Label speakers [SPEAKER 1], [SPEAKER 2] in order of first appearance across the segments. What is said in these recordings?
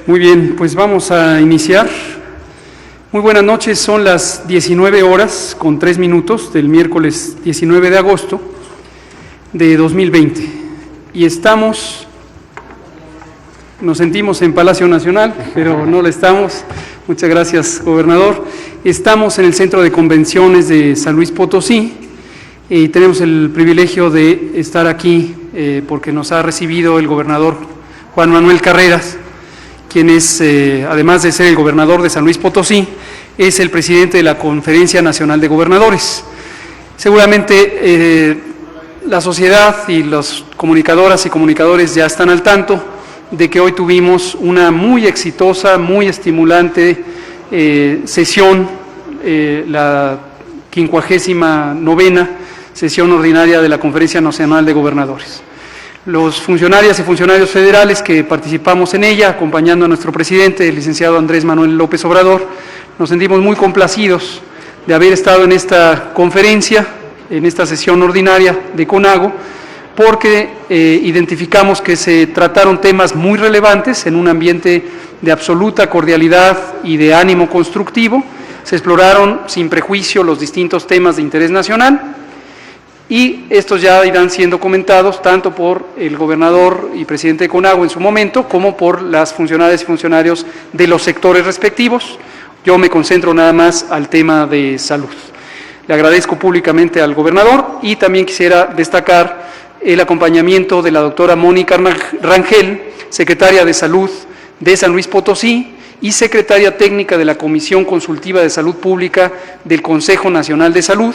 [SPEAKER 1] Muy bien, pues vamos a iniciar. Muy buenas noches, son las 19:03 del miércoles 19 de agosto de 2020 y nos sentimos en Palacio Nacional, pero no lo estamos. Muchas gracias, gobernador. Estamos en el Centro de Convenciones de San Luis Potosí y tenemos el privilegio de estar aquí porque nos ha recibido el gobernador Juan Manuel Carreras, quien es, además de ser el gobernador de San Luis Potosí, es el presidente de la Conferencia Nacional de Gobernadores. Seguramente la sociedad y las comunicadoras y comunicadores ya están al tanto de que hoy tuvimos una muy exitosa, muy estimulante sesión, la 59ª sesión ordinaria de la Conferencia Nacional de Gobernadores. Los funcionarias y funcionarios federales que participamos en ella, acompañando a nuestro presidente, el licenciado Andrés Manuel López Obrador, nos sentimos muy complacidos de haber estado en esta conferencia, en esta sesión ordinaria de CONAGO, porque identificamos que se trataron temas muy relevantes en un ambiente de absoluta cordialidad y de ánimo constructivo. Se exploraron sin prejuicio los distintos temas de interés nacional, y estos ya irán siendo comentados tanto por el gobernador y presidente de CONAGO en su momento, como por las funcionarias y funcionarios de los sectores respectivos. Yo me concentro nada más al tema de salud. Le agradezco públicamente al gobernador y también quisiera destacar el acompañamiento de la doctora Mónica Rangel, secretaria de Salud de San Luis Potosí y secretaria técnica de la Comisión Consultiva de Salud Pública del Consejo Nacional de Salud,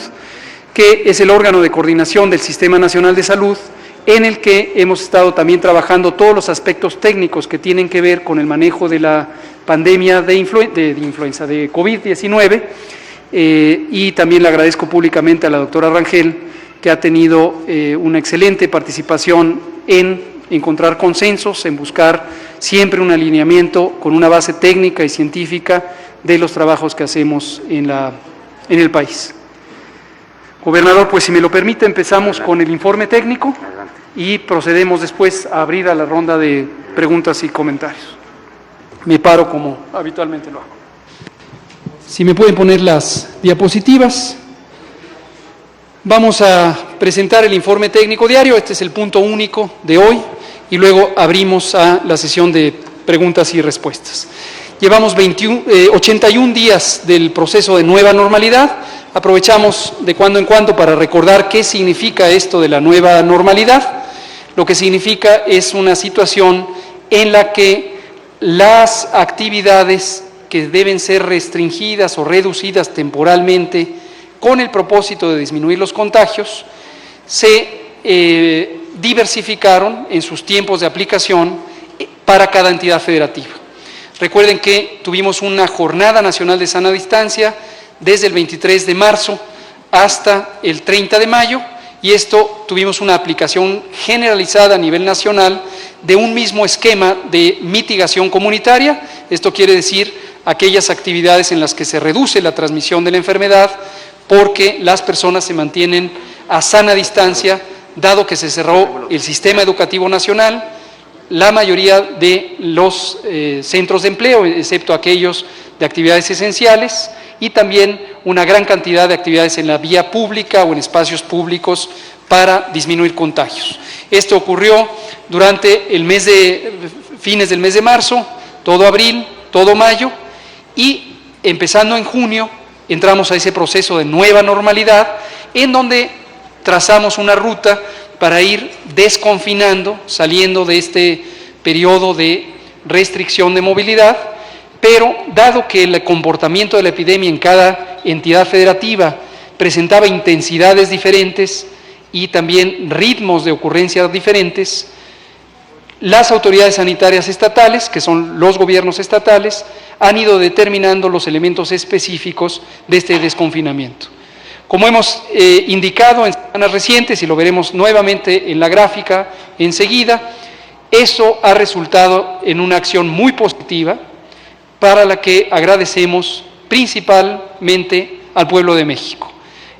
[SPEAKER 1] que es el órgano de coordinación del Sistema Nacional de Salud, en el que hemos estado también trabajando todos los aspectos técnicos que tienen que ver con el manejo de la pandemia de COVID-19, y también le agradezco públicamente a la doctora Rangel, que ha tenido una excelente participación en encontrar consensos, en buscar siempre un alineamiento con una base técnica y científica de los trabajos que hacemos en el país. Gobernador, pues si me lo permite, empezamos con el informe técnico y procedemos después a abrir a la ronda de preguntas y comentarios. Me paro como habitualmente lo hago. Si me pueden poner las diapositivas. Vamos a presentar el informe técnico diario, este es el punto único de hoy, y luego abrimos a la sesión de preguntas y respuestas. Llevamos 81 días del proceso de nueva normalidad. Aprovechamos de cuando en cuando para recordar qué significa esto de la nueva normalidad. Lo que significa es una situación en la que las actividades que deben ser restringidas o reducidas temporalmente con el propósito de disminuir los contagios, se diversificaron en sus tiempos de aplicación para cada entidad federativa. Recuerden que tuvimos una Jornada Nacional de Sana Distancia desde el 23 de marzo hasta el 30 de mayo, y esto tuvimos una aplicación generalizada a nivel nacional de un mismo esquema de mitigación comunitaria. Esto quiere decir aquellas actividades en las que se reduce la transmisión de la enfermedad porque las personas se mantienen a sana distancia, dado que se cerró el sistema educativo nacional, la mayoría de los centros de empleo, excepto aquellos de actividades esenciales, y también una gran cantidad de actividades en la vía pública o en espacios públicos para disminuir contagios. Esto ocurrió durante fines del mes de marzo, todo abril, todo mayo, y empezando en junio entramos a ese proceso de nueva normalidad, en donde trazamos una ruta para ir desconfinando, saliendo de este periodo de restricción de movilidad, pero dado que el comportamiento de la epidemia en cada entidad federativa presentaba intensidades diferentes y también ritmos de ocurrencia diferentes, las autoridades sanitarias estatales, que son los gobiernos estatales, han ido determinando los elementos específicos de este desconfinamiento. Como hemos indicado en semanas recientes, y lo veremos nuevamente en la gráfica enseguida, eso ha resultado en una acción muy positiva, para la que agradecemos principalmente al pueblo de México,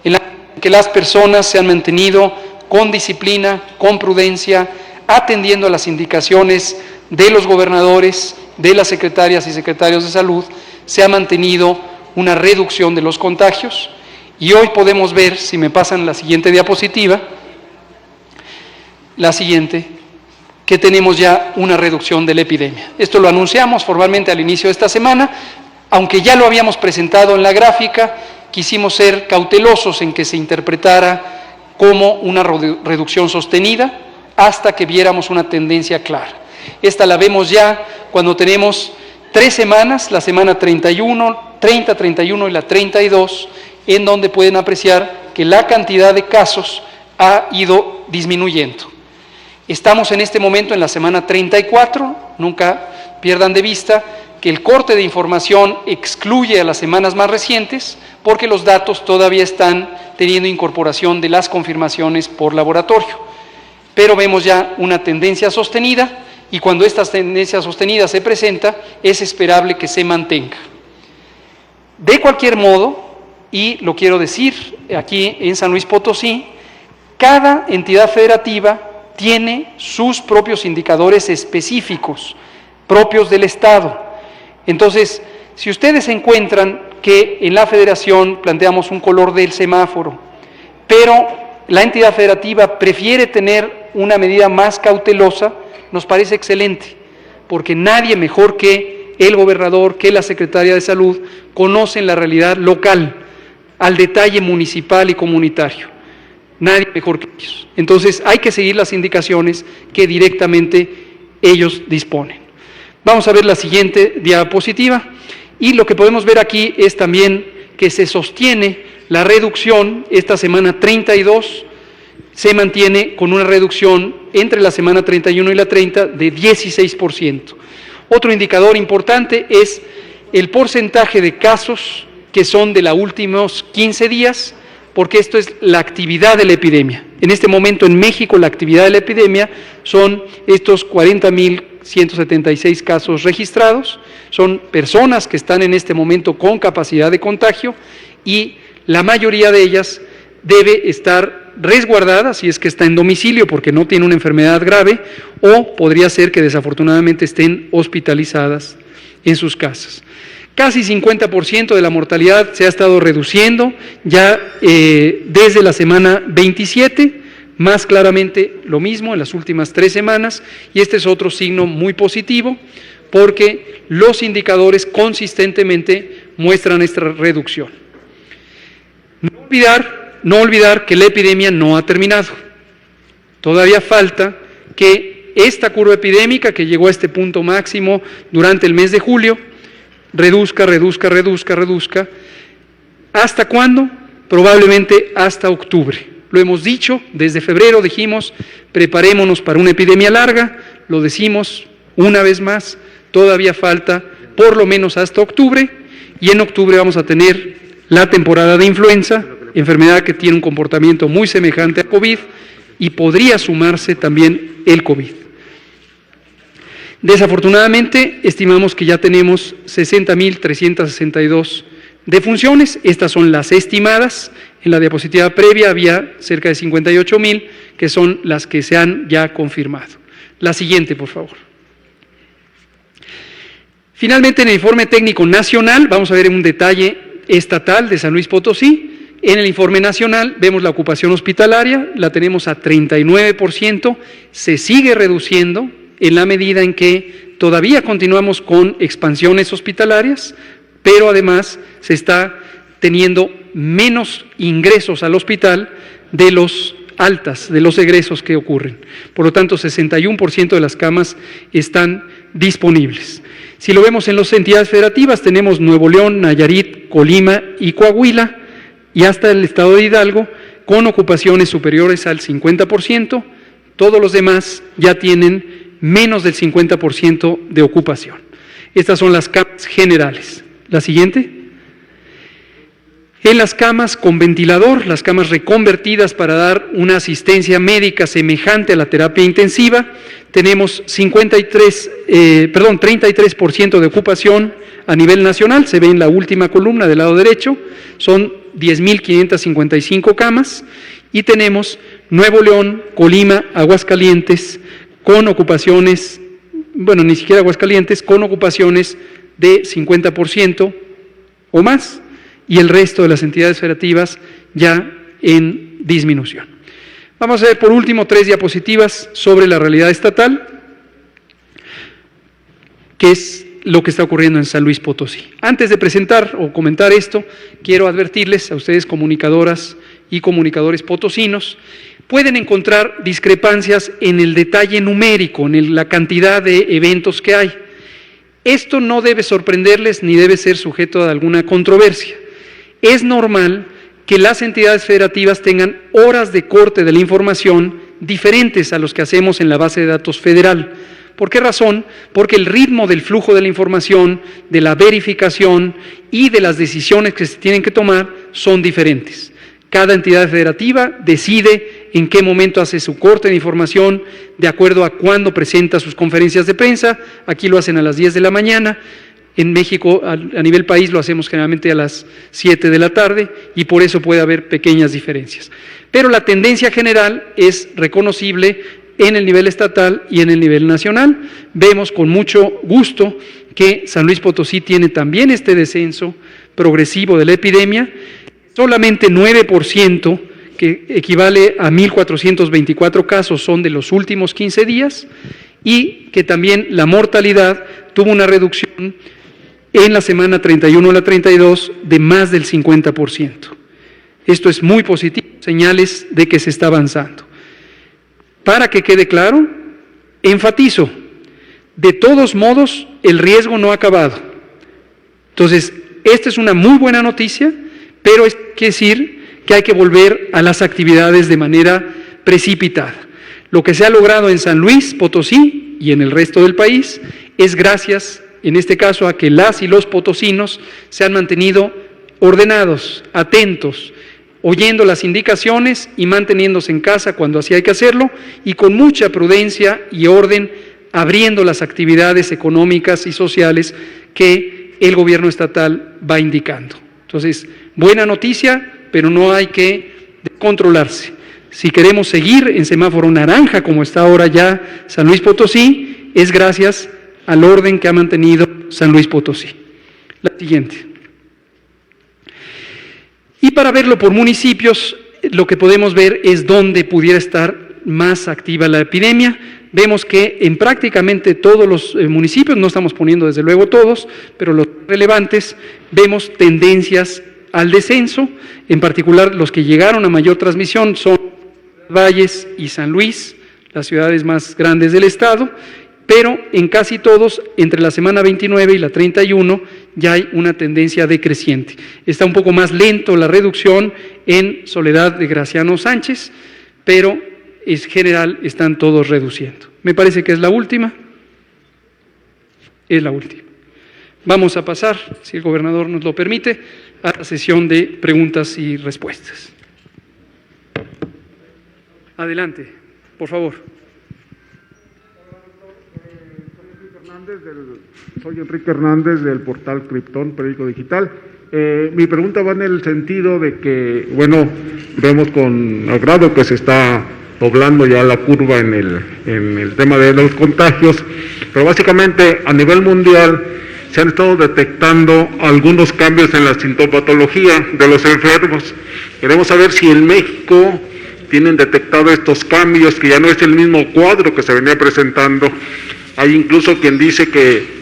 [SPEAKER 1] en la que las personas se han mantenido con disciplina, con prudencia, atendiendo a las indicaciones de los gobernadores, de las secretarias y secretarios de salud, se ha mantenido una reducción de los contagios, y hoy podemos ver, si me pasan la siguiente diapositiva, la siguiente, que tenemos ya una reducción de la epidemia. Esto lo anunciamos formalmente al inicio de esta semana, aunque ya lo habíamos presentado en la gráfica, quisimos ser cautelosos en que se interpretara como una reducción sostenida hasta que viéramos una tendencia clara. Esta la vemos ya cuando tenemos 3 semanas, la semana 31, 30, 31 y la 32, en donde pueden apreciar que la cantidad de casos ha ido disminuyendo. Estamos en este momento en la semana 34, nunca pierdan de vista que el corte de información excluye a las semanas más recientes porque los datos todavía están teniendo incorporación de las confirmaciones por laboratorio. Pero vemos ya una tendencia sostenida y cuando esta tendencia sostenida se presenta es esperable que se mantenga. De cualquier modo, y lo quiero decir aquí en San Luis Potosí, cada entidad federativa tiene sus propios indicadores específicos, propios del Estado. Entonces, si ustedes encuentran que en la federación planteamos un color del semáforo, pero la entidad federativa prefiere tener una medida más cautelosa, nos parece excelente, porque nadie mejor que el gobernador, que la secretaria de Salud, conocen la realidad local, al detalle municipal y comunitario. Nadie mejor que ellos. Entonces, hay que seguir las indicaciones que directamente ellos disponen. Vamos a ver la siguiente diapositiva. Y lo que podemos ver aquí es también que se sostiene la reducción. Esta semana 32 se mantiene con una reducción entre la semana 31 y la 30 de 16%. Otro indicador importante es el porcentaje de casos que son de los últimos 15 días, porque esto es la actividad de la epidemia. En este momento en México la actividad de la epidemia son estos 40.176 casos registrados, son personas que están en este momento con capacidad de contagio y la mayoría de ellas debe estar resguardada, si es que está en domicilio porque no tiene una enfermedad grave, o podría ser que desafortunadamente estén hospitalizadas en sus casas. Casi 50% de la mortalidad se ha estado reduciendo ya desde la semana 27, más claramente lo mismo en las últimas 3 semanas, y este es otro signo muy positivo porque los indicadores consistentemente muestran esta reducción. No olvidar que la epidemia no ha terminado. Todavía falta que esta curva epidémica que llegó a este punto máximo durante el mes de julio reduzca. ¿Hasta cuándo? Probablemente hasta octubre. Lo hemos dicho, desde febrero dijimos, preparémonos para una epidemia larga, lo decimos una vez más, todavía falta por lo menos hasta octubre, y en octubre vamos a tener la temporada de influenza, enfermedad que tiene un comportamiento muy semejante a COVID, y podría sumarse también el COVID. Desafortunadamente, estimamos que ya tenemos 60.362 defunciones, estas son las estimadas. En la diapositiva previa había cerca de 58.000, que son las que se han ya confirmado. La siguiente, por favor. Finalmente, en el informe técnico nacional, vamos a ver un detalle estatal de San Luis Potosí. En el informe nacional vemos la ocupación hospitalaria, la tenemos a 39%, se sigue reduciendo en la medida en que todavía continuamos con expansiones hospitalarias, pero además se está teniendo menos ingresos al hospital de los altas, de los egresos que ocurren. Por lo tanto, 61% de las camas están disponibles. Si lo vemos en las entidades federativas, tenemos Nuevo León, Nayarit, Colima y Coahuila, y hasta el estado de Hidalgo, con ocupaciones superiores al 50%, todos los demás ya tienen menos del 50% de ocupación. Estas son las camas generales. La siguiente. En las camas con ventilador, las camas reconvertidas para dar una asistencia médica semejante a la terapia intensiva, tenemos 33% de ocupación a nivel nacional, se ve en la última columna del lado derecho, son 10.555 camas, y tenemos Nuevo León, Colima, Aguascalientes, con ocupaciones, bueno, ni siquiera Aguascalientes, con ocupaciones de 50% o más, y el resto de las entidades federativas ya en disminución. Vamos a ver por último 3 diapositivas sobre la realidad estatal, que es lo que está ocurriendo en San Luis Potosí. Antes de presentar o comentar esto, quiero advertirles a ustedes, comunicadoras y comunicadores potosinos, pueden encontrar discrepancias en el detalle numérico, en la cantidad de eventos que hay. Esto no debe sorprenderles ni debe ser sujeto a alguna controversia. Es normal que las entidades federativas tengan horas de corte de la información diferentes a los que hacemos en la base de datos federal. ¿Por qué razón? Porque el ritmo del flujo de la información, de la verificación y de las decisiones que se tienen que tomar son diferentes. Cada entidad federativa decide en qué momento hace su corte de información, de acuerdo a cuándo presenta sus conferencias de prensa. Aquí lo hacen a las 10 de la mañana. En México, a nivel país, lo hacemos generalmente a las 7 de la tarde y por eso puede haber pequeñas diferencias. Pero la tendencia general es reconocible en el nivel estatal y en el nivel nacional. Vemos con mucho gusto que San Luis Potosí tiene también este descenso progresivo de la epidemia, solamente 9%, que equivale a 1.424 casos, son de los últimos 15 días, y que también la mortalidad tuvo una reducción en la semana 31 a la 32 de más del 50%. Esto es muy positivo, señales de que se está avanzando. Para que quede claro, enfatizo, de todos modos, el riesgo no ha acabado. Entonces, esta es una muy buena noticia, pero es decir que hay que volver a las actividades de manera precipitada. Lo que se ha logrado en San Luis Potosí y en el resto del país es gracias, en este caso, a que las y los potosinos se han mantenido ordenados, atentos, oyendo las indicaciones y manteniéndose en casa cuando así hay que hacerlo, y con mucha prudencia y orden, abriendo las actividades económicas y sociales que el gobierno estatal va indicando. Entonces, buena noticia, pero no hay que controlarse. Si queremos seguir en semáforo naranja, como está ahora ya San Luis Potosí, es gracias al orden que ha mantenido San Luis Potosí. La siguiente. Y para verlo por municipios, lo que podemos ver es dónde pudiera estar más activa la epidemia. Vemos que en prácticamente todos los municipios, no estamos poniendo desde luego todos, pero los relevantes, vemos tendencias al descenso. En particular, los que llegaron a mayor transmisión son Valles y San Luis, las ciudades más grandes del estado, pero en casi todos, entre la semana 29 y la 31, ya hay una tendencia decreciente. Está un poco más lento la reducción en Soledad de Graciano Sánchez, pero en general están todos reduciendo. Me parece que es la última. Es la última. Vamos a pasar, si el gobernador nos lo permite, a la sesión de preguntas y respuestas. Adelante, por favor.
[SPEAKER 2] Soy Enrique Hernández del portal Criptón, periódico digital. Mi pregunta va en el sentido de que, bueno, vemos con agrado que se está doblando ya la curva en el tema de los contagios, pero básicamente a nivel mundial se han estado detectando algunos cambios en la sintomatología de los enfermos. Queremos saber si en México tienen detectado estos cambios, que ya no es el mismo cuadro que se venía presentando. Hay incluso quien dice que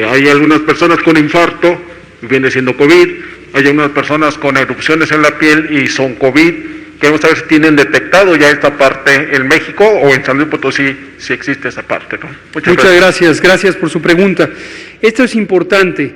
[SPEAKER 2] hay algunas personas con infarto, viene siendo COVID, hay algunas personas con erupciones en la piel y son COVID. Queremos saber si tienen detectado ya esta parte en México o en San Luis Potosí, si existe esa parte, ¿no?
[SPEAKER 1] Muchas gracias. Gracias por su pregunta. Esto es importante.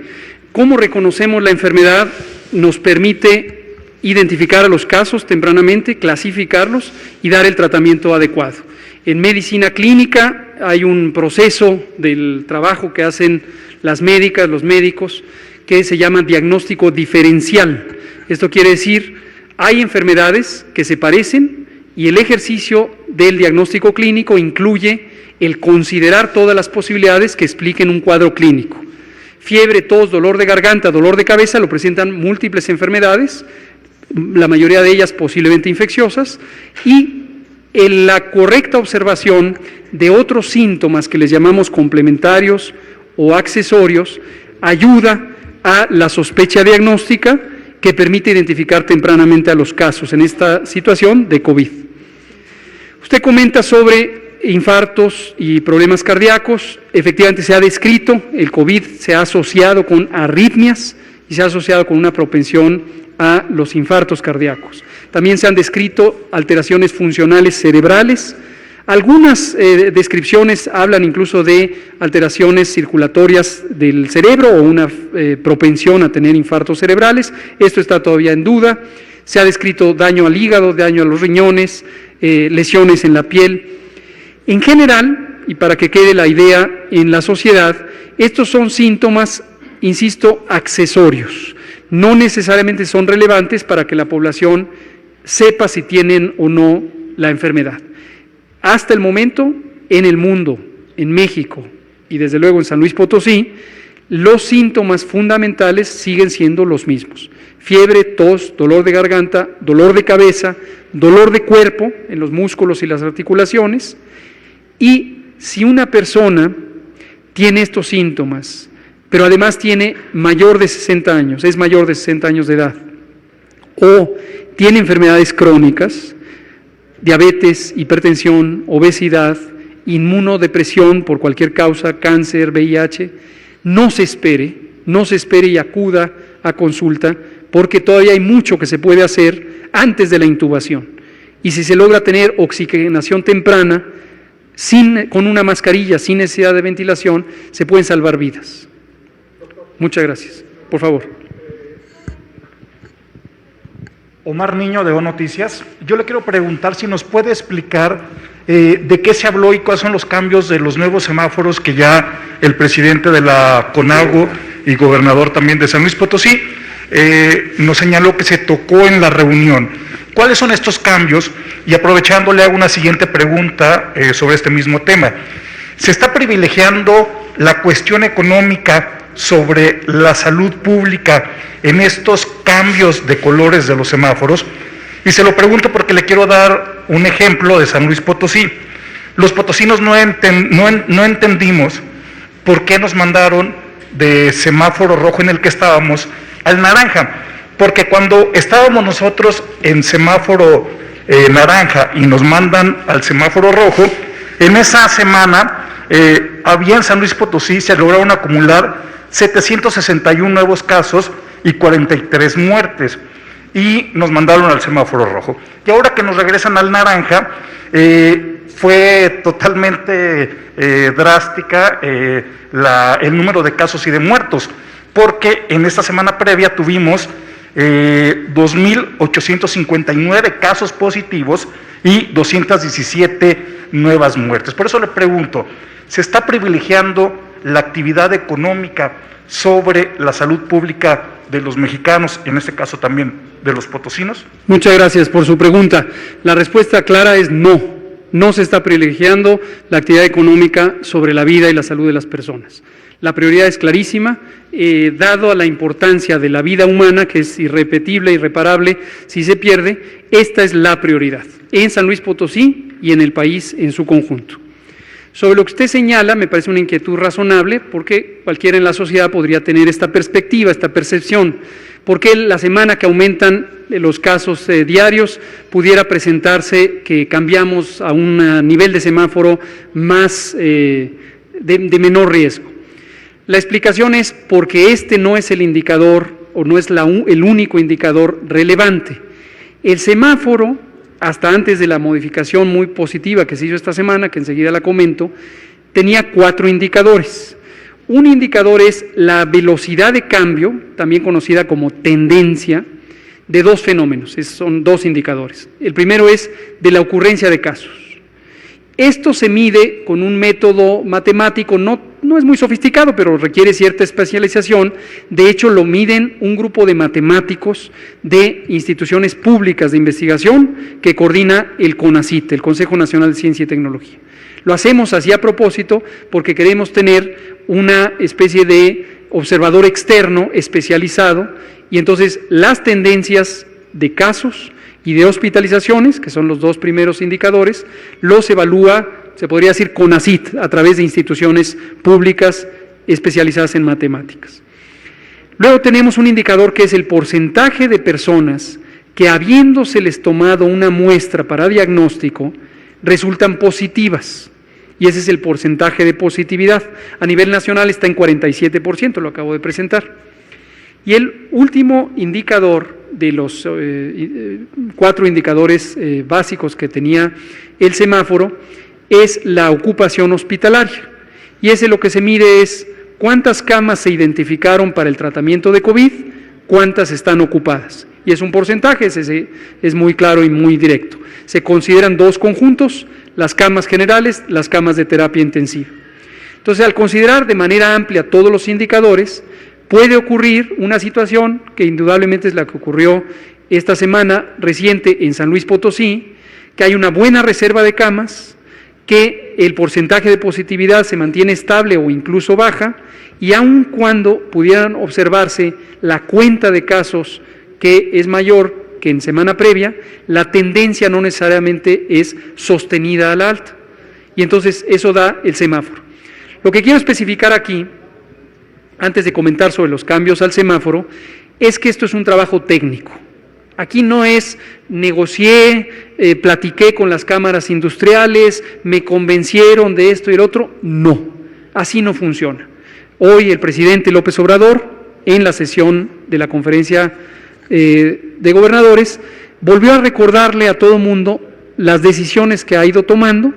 [SPEAKER 1] ¿Cómo reconocemos la enfermedad? Nos permite identificar a los casos tempranamente, clasificarlos y dar el tratamiento adecuado. En medicina clínica hay un proceso del trabajo que hacen las médicas, los médicos, que se llama diagnóstico diferencial. Esto quiere decir, hay enfermedades que se parecen y el ejercicio del diagnóstico clínico incluye el considerar todas las posibilidades que expliquen un cuadro clínico. Fiebre, tos, dolor de garganta, dolor de cabeza lo presentan múltiples enfermedades, la mayoría de ellas posiblemente infecciosas, y en la correcta observación de otros síntomas que les llamamos complementarios o accesorios ayuda a la sospecha diagnóstica que permite identificar tempranamente a los casos en esta situación de COVID. Usted comenta sobre infartos y problemas cardíacos. Efectivamente se ha descrito, el COVID se ha asociado con arritmias y se ha asociado con una propensión a los infartos cardíacos. También se han descrito alteraciones funcionales cerebrales. Algunas descripciones hablan incluso de alteraciones circulatorias del cerebro o una propensión a tener infartos cerebrales. Esto está todavía en duda. Se ha descrito daño al hígado, daño a los riñones, lesiones en la piel. En general, y para que quede la idea en la sociedad, estos son síntomas, insisto, accesorios. No necesariamente son relevantes para que la población sepa si tienen o no la enfermedad. Hasta el momento, en el mundo, en México y desde luego en San Luis Potosí, los síntomas fundamentales siguen siendo los mismos. Fiebre, tos, dolor de garganta, dolor de cabeza, dolor de cuerpo en los músculos y las articulaciones. Y si una persona tiene estos síntomas, pero además tiene mayor de 60 años, es mayor de 60 años de edad, o tiene enfermedades crónicas, diabetes, hipertensión, obesidad, inmunodepresión por cualquier causa, cáncer, VIH, no se espere y acuda a consulta, porque todavía hay mucho que se puede hacer antes de la intubación. Y si se logra tener oxigenación temprana, con una mascarilla, sin necesidad de ventilación, se pueden salvar vidas. Muchas gracias. Por favor.
[SPEAKER 3] Omar Niño, de O Noticias. Yo le quiero preguntar si nos puede explicar de qué se habló y cuáles son los cambios de los nuevos semáforos que ya el presidente de la CONAGO y gobernador también de San Luis Potosí nos señaló que se tocó en la reunión. ¿Cuáles son estos cambios? Y aprovechando, le hago una siguiente pregunta sobre este mismo tema. ¿Se está privilegiando la cuestión económica sobre la salud pública en estos cambios de colores de los semáforos? Y se lo pregunto porque le quiero dar un ejemplo de San Luis Potosí. Los potosinos no entendimos por qué nos mandaron de semáforo rojo en el que estábamos al naranja, porque cuando estábamos nosotros en semáforo naranja y nos mandan al semáforo rojo, en esa semana había en San Luis Potosí, se lograron acumular 761 nuevos casos y 43 muertes, y nos mandaron al semáforo rojo. Y ahora que nos regresan al naranja, fue totalmente drástica el número de casos y de muertos, porque en esta semana previa tuvimos 2.859 casos positivos y 217 nuevas muertes. Por eso le pregunto, ¿se está privilegiando la actividad económica sobre la salud pública de los mexicanos, en este caso también de los potosinos?
[SPEAKER 1] Muchas gracias por su pregunta. La respuesta clara es no. No se está privilegiando la actividad económica sobre la vida y la salud de las personas. La prioridad es clarísima, dado a la importancia de la vida humana, que es irrepetible, irreparable, si se pierde, esta es la prioridad, en San Luis Potosí y en el país en su conjunto. Sobre lo que usted señala, me parece una inquietud razonable, porque cualquiera en la sociedad podría tener esta perspectiva, esta percepción. ¿Por qué la semana que aumentan los casos diarios pudiera presentarse que cambiamos a un nivel de semáforo más de menor riesgo? La explicación es porque este no es el indicador o no es el único indicador relevante. El semáforo, hasta antes de la modificación muy positiva que se hizo esta semana, que enseguida la comento, tenía 4 indicadores. Un indicador es la velocidad de cambio, también conocida como tendencia, de 2 fenómenos. Son 2 indicadores. El primero es de la ocurrencia de casos. Esto se mide con un método matemático, no es muy sofisticado, pero requiere cierta especialización. De hecho, lo miden un grupo de matemáticos de instituciones públicas de investigación que coordina el CONACYT, el Consejo Nacional de Ciencia y Tecnología. Lo hacemos así a propósito porque queremos tener una especie de observador externo especializado y entonces las tendencias de casos y de hospitalizaciones, que son los dos primeros indicadores, los evalúa, se podría decir, CONACYT, a través de instituciones públicas especializadas en matemáticas. Luego tenemos un indicador que es el porcentaje de personas que, habiéndoseles tomado una muestra para diagnóstico, resultan positivas, y ese es el porcentaje de positividad. A nivel nacional está en 47%, lo acabo de presentar. Y el último indicador de los 4 indicadores básicos que tenía el semáforo es la ocupación hospitalaria. Y ese lo que se mide es cuántas camas se identificaron para el tratamiento de COVID, cuántas están ocupadas. Y es un porcentaje, ese es muy claro y muy directo. Se consideran 2 conjuntos, las camas generales, las camas de terapia intensiva. Entonces, al considerar de manera amplia todos los indicadores, puede ocurrir una situación que indudablemente es la que ocurrió esta semana reciente en San Luis Potosí, que hay una buena reserva de camas, que el porcentaje de positividad se mantiene estable o incluso baja, y aun cuando pudieran observarse la cuenta de casos que es mayor que en semana previa, la tendencia no necesariamente es sostenida a la alta. Y entonces eso da el semáforo. Lo que quiero especificar aquí, antes de comentar sobre los cambios al semáforo, es que esto es un trabajo técnico. Aquí no es negocié, platiqué con las cámaras industriales, me convencieron de esto y el otro. No, así no funciona. Hoy el presidente López Obrador, en la sesión de la conferencia de gobernadores, volvió a recordarle a todo mundo las decisiones que ha ido tomando,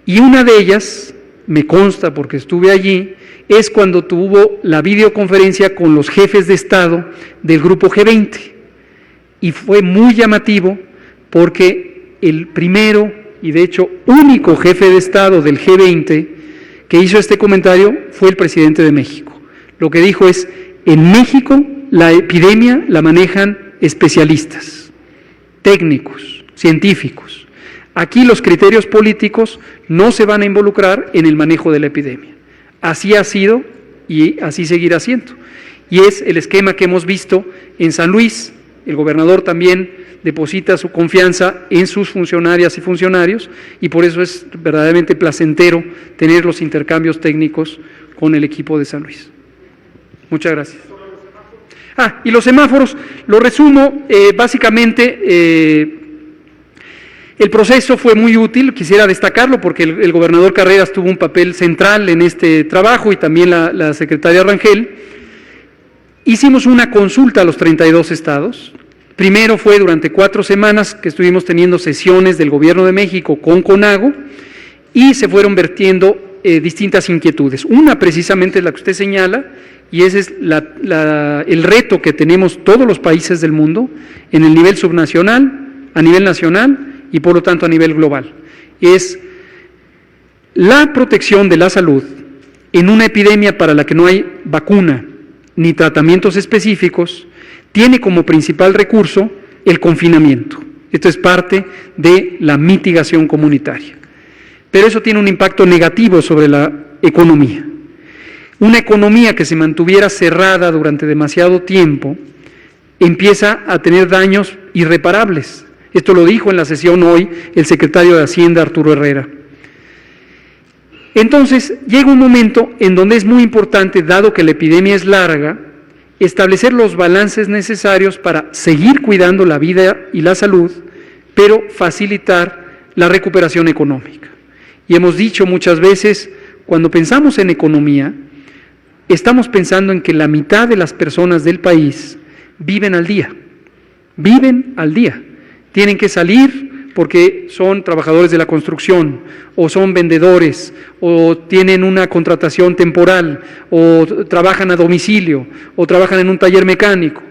[SPEAKER 1] y una de ellas, me consta porque estuve allí, es cuando tuvo la videoconferencia con los jefes de Estado del Grupo G20. Y fue muy llamativo porque el primero y de hecho único jefe de Estado del G20 que hizo este comentario fue el presidente de México. Lo que dijo es, en México la epidemia la manejan especialistas, técnicos, científicos. Aquí los criterios políticos no se van a involucrar en el manejo de la epidemia. Así ha sido y así seguirá siendo. Y es el esquema que hemos visto en San Luis. El gobernador también deposita su confianza en sus funcionarias y funcionarios, y por eso es verdaderamente placentero tener los intercambios técnicos con el equipo de San Luis. Muchas gracias. Y los semáforos, lo resumo, básicamente el proceso fue muy útil, quisiera destacarlo porque el gobernador Carreras tuvo un papel central en este trabajo y también la secretaria Rangel. Hicimos una consulta a los 32 estados. Primero fue durante 4 semanas que estuvimos teniendo sesiones del Gobierno de México con CONAGO y se fueron vertiendo distintas inquietudes. Una precisamente es la que usted señala, y ese es el reto que tenemos todos los países del mundo en el nivel subnacional, a nivel nacional y por lo tanto a nivel global. Es la protección de la salud en una epidemia para la que no hay vacuna ni tratamientos específicos, tiene como principal recurso el confinamiento. Esto es parte de la mitigación comunitaria. Pero eso tiene un impacto negativo sobre la economía. Una economía que se mantuviera cerrada durante demasiado tiempo empieza a tener daños irreparables. Esto lo dijo en la sesión hoy el secretario de Hacienda, Arturo Herrera. Entonces, llega un momento en donde es muy importante, dado que la epidemia es larga, establecer los balances necesarios para seguir cuidando la vida y la salud, pero facilitar la recuperación económica. Y hemos dicho muchas veces, cuando pensamos en economía, estamos pensando en que la mitad de las personas del país viven al día. Viven al día. Tienen que salir porque son trabajadores de la construcción, o son vendedores, o tienen una contratación temporal, o trabajan a domicilio, o trabajan en un taller mecánico.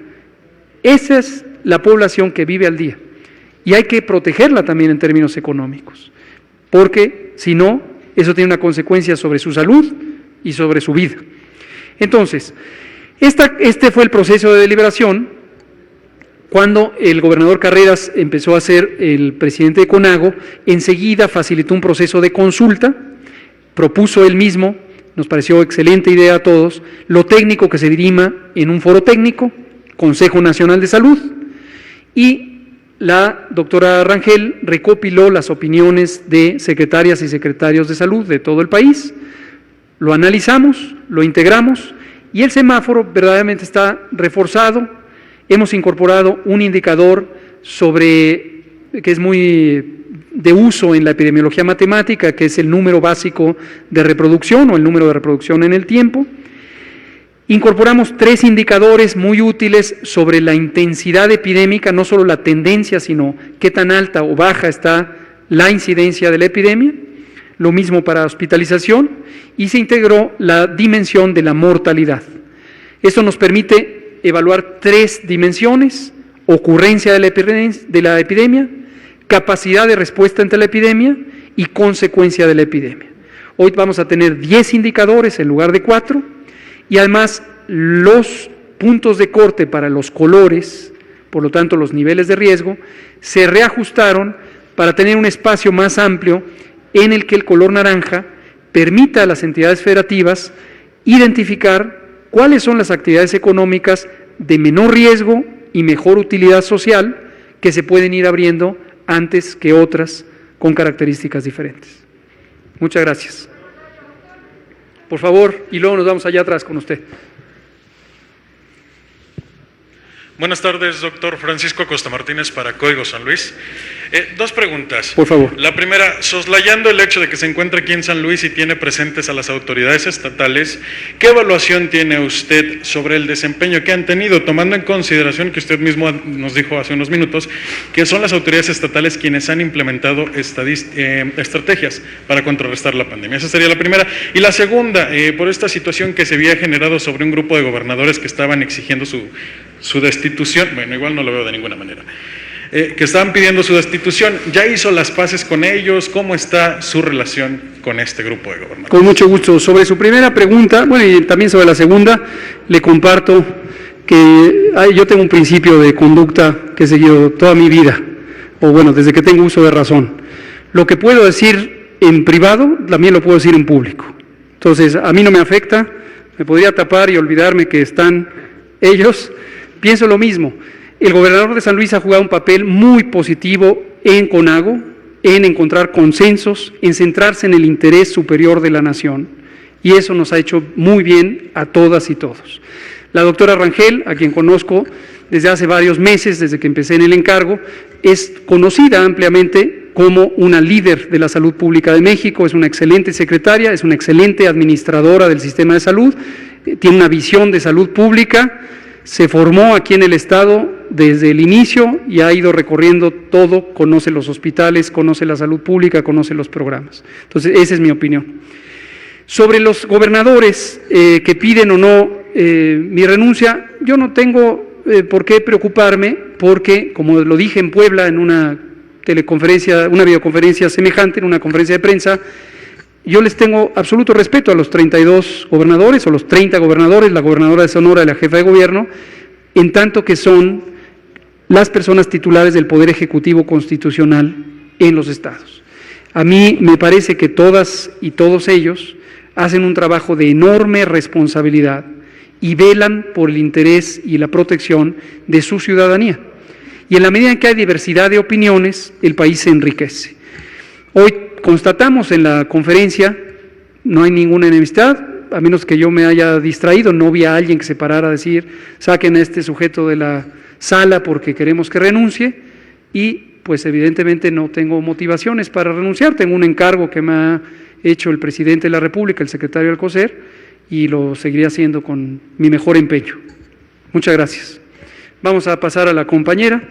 [SPEAKER 1] Esa es la población que vive al día, y hay que protegerla también en términos económicos. porque si no, eso tiene una consecuencia sobre su salud y sobre su vida. Entonces, este fue el proceso de deliberación. Cuando el gobernador Carreras empezó a ser el presidente de CONAGO, enseguida facilitó un proceso de consulta, propuso él mismo, nos pareció excelente idea a todos, lo técnico que se dirima en un foro técnico, Consejo Nacional de Salud, y la doctora Rangel recopiló las opiniones de secretarias y secretarios de salud de todo el país, lo analizamos, lo integramos, y el semáforo verdaderamente está reforzado. Hemos incorporado un indicador que es muy de uso en la epidemiología matemática, que es el número básico de reproducción o el número de reproducción en el tiempo. Incorporamos 3 indicadores muy útiles sobre la intensidad epidémica, no solo la tendencia, sino qué tan alta o baja está la incidencia de la epidemia. Lo mismo para hospitalización, y se integró la dimensión de la mortalidad. Esto nos permite evaluar 3 dimensiones: ocurrencia de la epidemia, capacidad de respuesta ante la epidemia y consecuencia de la epidemia. Hoy vamos a tener 10 indicadores en lugar de 4, y además los puntos de corte para los colores, por lo tanto los niveles de riesgo, se reajustaron para tener un espacio más amplio en el que el color naranja permita a las entidades federativas identificar cuáles son las actividades económicas de menor riesgo y mejor utilidad social que se pueden ir abriendo antes que otras con características diferentes. Muchas gracias. Por favor, y luego nos vamos allá atrás con usted.
[SPEAKER 4] Buenas tardes, doctor Francisco Acosta Martínez para Código San Luis. 2 preguntas.
[SPEAKER 1] Por favor.
[SPEAKER 4] La primera, soslayando el hecho de que se encuentra aquí en San Luis y tiene presentes a las autoridades estatales, ¿qué evaluación tiene usted sobre el desempeño que han tenido, tomando en consideración que usted mismo nos dijo hace unos minutos que son las autoridades estatales quienes han implementado estrategias para contrarrestar la pandemia? Esa sería la primera. Y la segunda, por esta situación que se había generado sobre un grupo de gobernadores que estaban exigiendo su destitución, bueno, igual no lo veo de ninguna manera, que estaban pidiendo su destitución, ¿ya hizo las paces con ellos? ¿Cómo está su relación con este grupo de gobernadores?
[SPEAKER 1] Con mucho gusto. Sobre su primera pregunta, bueno, y también sobre la segunda, le comparto que yo tengo un principio de conducta que he seguido toda mi vida, o bueno, desde que tengo uso de razón. Lo que puedo decir en privado, también lo puedo decir en público. Entonces, a mí no me afecta, me podría tapar y olvidarme que están ellos. Pienso lo mismo. El gobernador de San Luis ha jugado un papel muy positivo en CONAGO, en encontrar consensos, en centrarse en el interés superior de la nación, y eso nos ha hecho muy bien a todas y todos. La doctora Rangel, a quien conozco desde hace varios meses, desde que empecé en el encargo, es conocida ampliamente como una líder de la salud pública de México, es una excelente secretaria, es una excelente administradora del sistema de salud, tiene una visión de salud pública. Se formó aquí en el Estado desde el inicio y ha ido recorriendo todo, conoce los hospitales, conoce la salud pública, conoce los programas. Entonces, esa es mi opinión. Sobre los gobernadores que piden o no mi renuncia, yo no tengo por qué preocuparme porque, como lo dije en Puebla en una videoconferencia semejante, en una conferencia de prensa, yo les tengo absoluto respeto a los 32 gobernadores o los 30 gobernadores, la gobernadora de Sonora y la jefa de gobierno, en tanto que son las personas titulares del Poder Ejecutivo Constitucional en los estados. A mí me parece que todas y todos ellos hacen un trabajo de enorme responsabilidad y velan por el interés y la protección de su ciudadanía. Y en la medida en que hay diversidad de opiniones, el país se enriquece. Hoy constatamos en la conferencia, no hay ninguna enemistad, a menos que yo me haya distraído, no vi a alguien que se parara a decir, saquen a este sujeto de la sala porque queremos que renuncie, y pues evidentemente no tengo motivaciones para renunciar, tengo un encargo que me ha hecho el presidente de la República, el secretario del COSER, y lo seguiré haciendo con mi mejor empeño. Muchas gracias. Vamos a pasar a la compañera.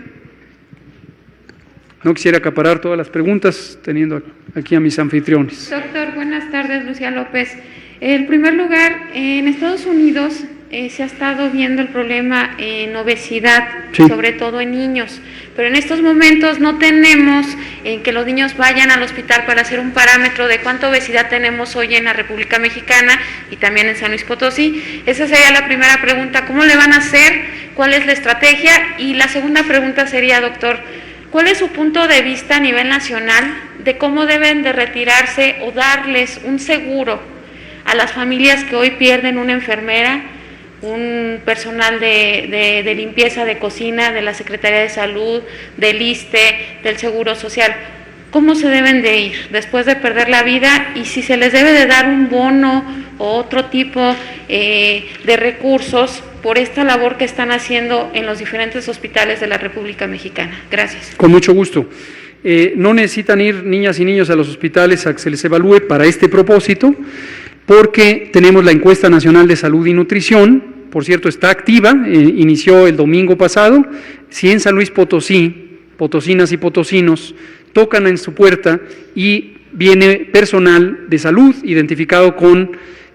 [SPEAKER 1] No quisiera acaparar todas las preguntas, teniendo aquí a mis anfitriones.
[SPEAKER 5] Doctor, buenas tardes, Lucía López. En primer lugar, en Estados Unidos se ha estado viendo el problema en obesidad,
[SPEAKER 1] Sí.
[SPEAKER 5] sobre todo en niños, pero en estos momentos no tenemos en que los niños vayan al hospital para hacer un parámetro de cuánta obesidad tenemos hoy en la República Mexicana y también en San Luis Potosí. Esa sería la primera pregunta, ¿cómo le van a hacer? ¿Cuál es la estrategia? Y la segunda pregunta sería, doctor, ¿cuál es su punto de vista a nivel nacional de cómo deben de retirarse o darles un seguro a las familias que hoy pierden una enfermera, un personal de limpieza, de cocina, de la Secretaría de Salud, del ISSSTE, del Seguro Social? ¿Cómo se deben de ir después de perder la vida? Y si se les debe de dar un bono o otro tipo de recursos por esta labor que están haciendo en los diferentes hospitales de la República Mexicana. Gracias.
[SPEAKER 1] Con mucho gusto. No necesitan ir niñas y niños a los hospitales a que se les evalúe para este propósito, porque tenemos la encuesta nacional de salud y nutrición, por cierto está activa, inició el domingo pasado. Si en San Luis Potosí, potosinas y potosinos, tocan en su puerta y viene personal de salud identificado con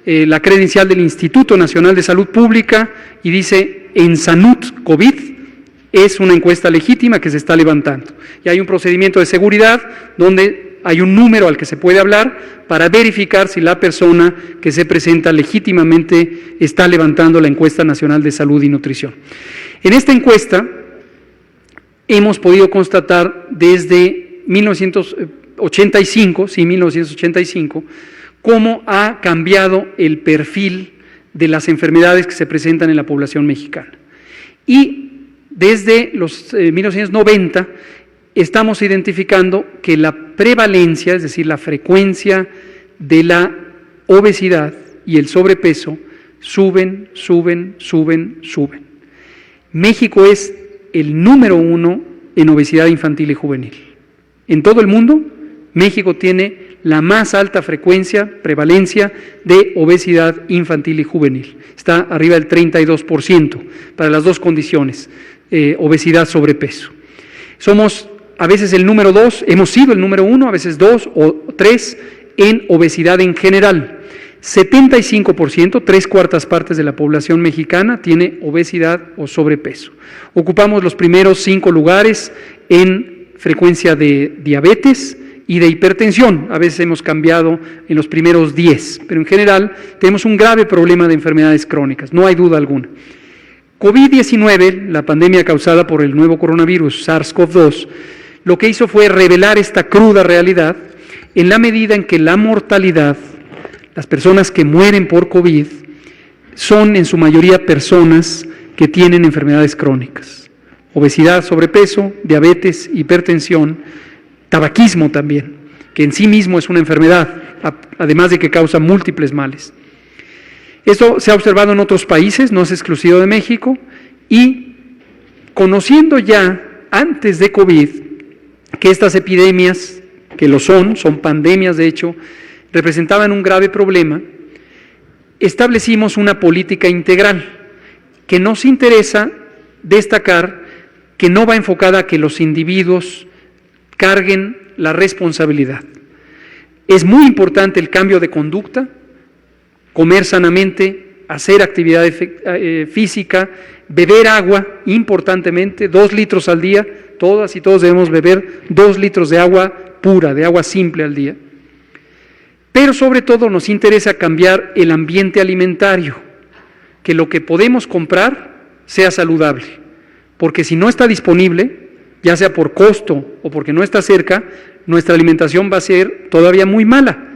[SPEAKER 1] la credencial del Instituto Nacional de Salud Pública y dice en Salud COVID, es una encuesta legítima que se está levantando. Y hay un procedimiento de seguridad donde hay un número al que se puede hablar para verificar si la persona que se presenta legítimamente está levantando la encuesta nacional de salud y nutrición. En esta encuesta hemos podido constatar desde 1985, cómo ha cambiado el perfil de las enfermedades que se presentan en la población mexicana. Y desde los 1990 estamos identificando que la prevalencia, es decir, la frecuencia de la obesidad y el sobrepeso suben. México es el número 1 en obesidad infantil y juvenil. En todo el mundo, México tiene la más alta prevalencia de obesidad infantil y juvenil. Está arriba del 32% para las dos condiciones, obesidad, sobrepeso. Somos a veces el número 2, hemos sido el número 1, a veces 2 o 3 en obesidad en general. 75%, 3/4 partes de la población mexicana tiene obesidad o sobrepeso. Ocupamos los primeros 5 lugares en frecuencia de diabetes y de hipertensión. A veces hemos cambiado en los primeros 10, pero en general tenemos un grave problema de enfermedades crónicas, no hay duda alguna. COVID-19, la pandemia causada por el nuevo coronavirus SARS-CoV-2, lo que hizo fue revelar esta cruda realidad en la medida en que la mortalidad, las personas que mueren por COVID, son en su mayoría personas que tienen enfermedades crónicas. Obesidad, sobrepeso, diabetes, hipertensión, tabaquismo también, que en sí mismo es una enfermedad, además de que causa múltiples males. Esto se ha observado en otros países, no es exclusivo de México, y conociendo ya antes de COVID que estas epidemias, que lo son pandemias de hecho, representaban un grave problema, establecimos una política integral que nos interesa destacar que no va enfocada a que los individuos carguen la responsabilidad. Es muy importante el cambio de conducta, comer sanamente, hacer actividad física, beber agua, importantemente, 2 litros al día, todas y todos debemos beber 2 litros de agua pura, de agua simple al día. Pero sobre todo nos interesa cambiar el ambiente alimentario, que lo que podemos comprar sea saludable, porque si no está disponible, ya sea por costo o porque no está cerca, nuestra alimentación va a ser todavía muy mala.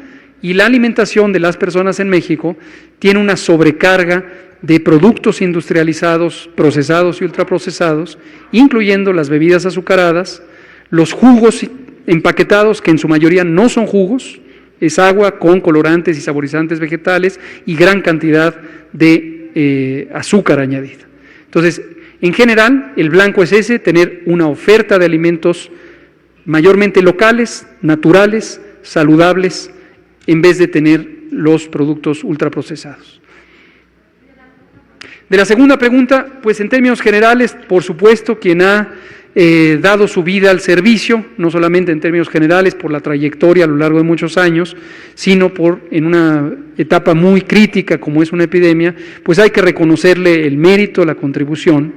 [SPEAKER 1] Y la alimentación de las personas en México tiene una sobrecarga de productos industrializados, procesados y ultraprocesados, incluyendo las bebidas azucaradas, los jugos empaquetados, que en su mayoría no son jugos, es agua con colorantes y saborizantes vegetales y gran cantidad de azúcar añadida. Entonces, en general, el blanco es ese, tener una oferta de alimentos mayormente locales, naturales, saludables, en vez de tener los productos ultraprocesados. De la segunda pregunta, pues en términos generales, por supuesto, quien ha dado su vida al servicio, no solamente en términos generales por la trayectoria a lo largo de muchos años, sino en una etapa muy crítica como es una epidemia, pues hay que reconocerle el mérito, la contribución,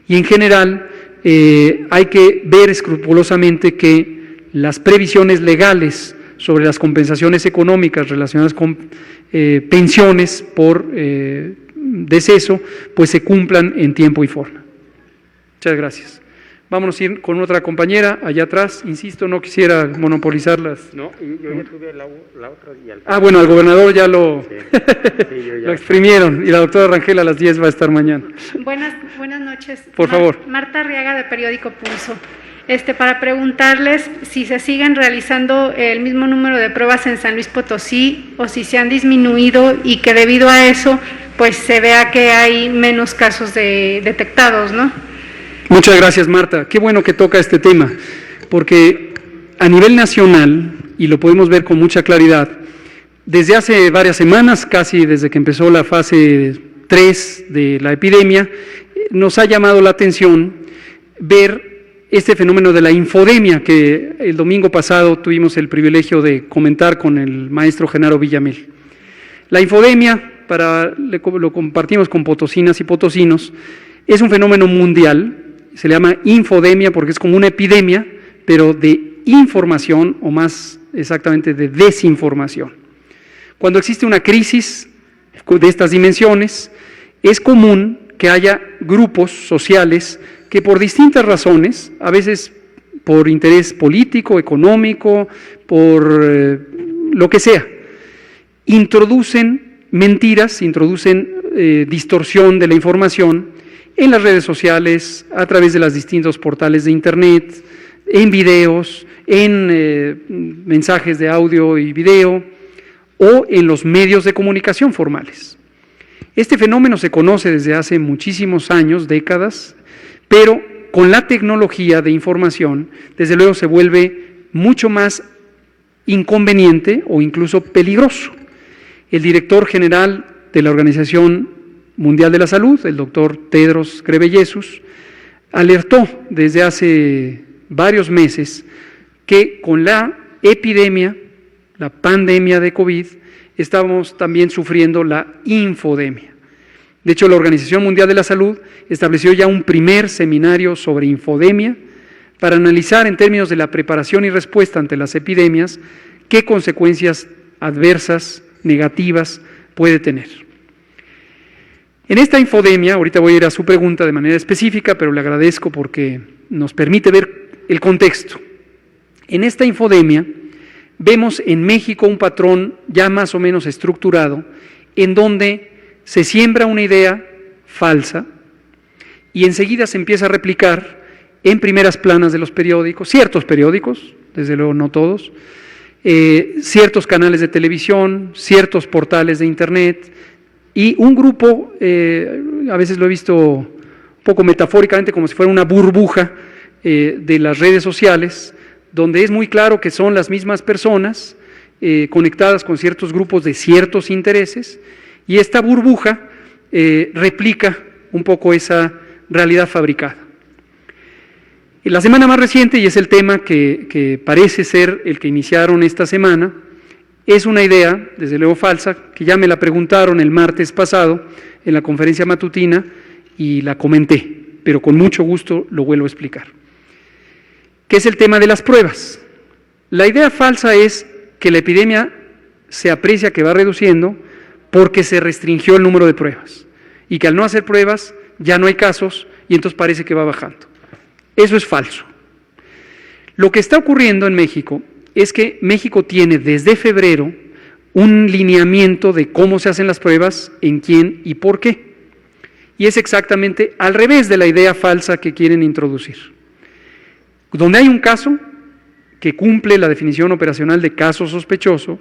[SPEAKER 1] y en general hay que ver escrupulosamente que las previsiones legales sobre las compensaciones económicas relacionadas con pensiones por deceso, pues se cumplan en tiempo y forma. Muchas gracias. Vámonos a ir con otra compañera, allá atrás, insisto, no quisiera monopolizar las...
[SPEAKER 6] No, yo ya tuve la otra y al...
[SPEAKER 1] Ah, bueno, al gobernador ya lo,
[SPEAKER 6] Sí, yo ya...
[SPEAKER 1] lo exprimieron, y la doctora Rangel a las 10 va a estar mañana.
[SPEAKER 7] Buenas noches.
[SPEAKER 1] Por favor.
[SPEAKER 7] Marta Arriaga, de Periódico Pulso. Para preguntarles si se siguen realizando el mismo número de pruebas en San Luis Potosí o si se han disminuido y que debido a eso pues se vea que hay menos casos detectados, ¿no?
[SPEAKER 1] Muchas gracias, Marta. Qué bueno que toca este tema, porque a nivel nacional, y lo podemos ver con mucha claridad, desde hace varias semanas, casi desde que empezó la fase 3 de la epidemia, nos ha llamado la atención ver este fenómeno de la infodemia que el domingo pasado tuvimos el privilegio de comentar con el maestro Genaro Villamil. La infodemia, lo compartimos con potosinas y potosinos, es un fenómeno mundial. Se le llama infodemia porque es como una epidemia, pero de información, o más exactamente de desinformación. Cuando existe una crisis de estas dimensiones, es común que haya grupos sociales que por distintas razones, a veces por interés político, económico, por lo que sea, introducen mentiras, introducen distorsión de la información en las redes sociales, a través de los distintos portales de Internet, en videos, en mensajes de audio y video, o en los medios de comunicación formales. Este fenómeno se conoce desde hace muchísimos años, décadas, pero con la tecnología de información, desde luego se vuelve mucho más inconveniente o incluso peligroso. El director general de la Organización Mundial de la Salud, el doctor Tedros Ghebreyesus, alertó desde hace varios meses que con la epidemia, la pandemia de COVID, estamos también sufriendo la infodemia. De hecho, la Organización Mundial de la Salud estableció ya un primer seminario sobre infodemia para analizar en términos de la preparación y respuesta ante las epidemias qué consecuencias adversas, negativas puede tener. En esta infodemia, ahorita voy a ir a su pregunta de manera específica, pero le agradezco porque nos permite ver el contexto. En esta infodemia vemos en México un patrón ya más o menos estructurado, en donde se siembra una idea falsa y enseguida se empieza a replicar en primeras planas de los periódicos, ciertos periódicos, desde luego no todos, ciertos canales de televisión, ciertos portales de Internet, y un grupo, a veces lo he visto un poco metafóricamente como si fuera una burbuja de las redes sociales, donde es muy claro que son las mismas personas conectadas con ciertos grupos de ciertos intereses, y esta burbuja replica un poco esa realidad fabricada. Y la semana más reciente, y es el tema que parece ser el que iniciaron esta semana, es una idea, desde luego falsa, que ya me la preguntaron el martes pasado en la conferencia matutina y la comenté, pero con mucho gusto lo vuelvo a explicar. ¿Qué es el tema de las pruebas? La idea falsa es que la epidemia se aprecia que va reduciendo porque se restringió el número de pruebas y que al no hacer pruebas ya no hay casos y entonces parece que va bajando. Eso es falso. Lo que está ocurriendo en México es que México tiene desde febrero un lineamiento de cómo se hacen las pruebas, en quién y por qué. Y es exactamente al revés de la idea falsa que quieren introducir. Donde hay un caso que cumple la definición operacional de caso sospechoso,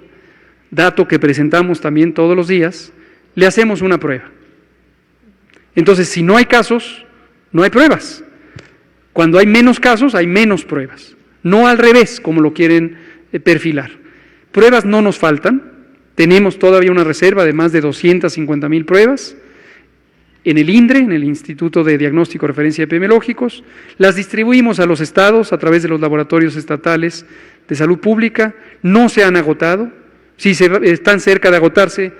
[SPEAKER 1] dato que presentamos también todos los días, le hacemos una prueba. Entonces, si no hay casos, no hay pruebas. Cuando hay menos casos, hay menos pruebas. No al revés, como lo quieren perfilar. Pruebas no nos faltan, tenemos todavía una reserva de más de 250,000 pruebas. en el INDRE, en el Instituto de Diagnóstico y Referencia Epidemiológicos, las distribuimos a los estados a través de los laboratorios estatales de salud pública, no se han agotado, si están cerca de agotarse,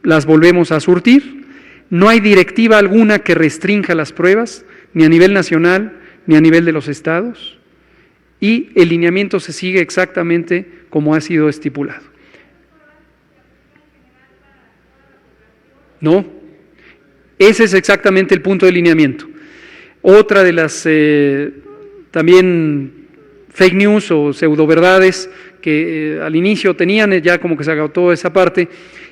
[SPEAKER 1] las volvemos a surtir, no hay directiva alguna que restrinja las pruebas, ni a nivel nacional, ni a nivel de los estados, y el lineamiento se sigue exactamente como ha sido estipulado. No, ese es exactamente el punto de lineamiento. Otra de las también fake news o pseudoverdades que al inicio tenían, ya como que se agotó esa parte,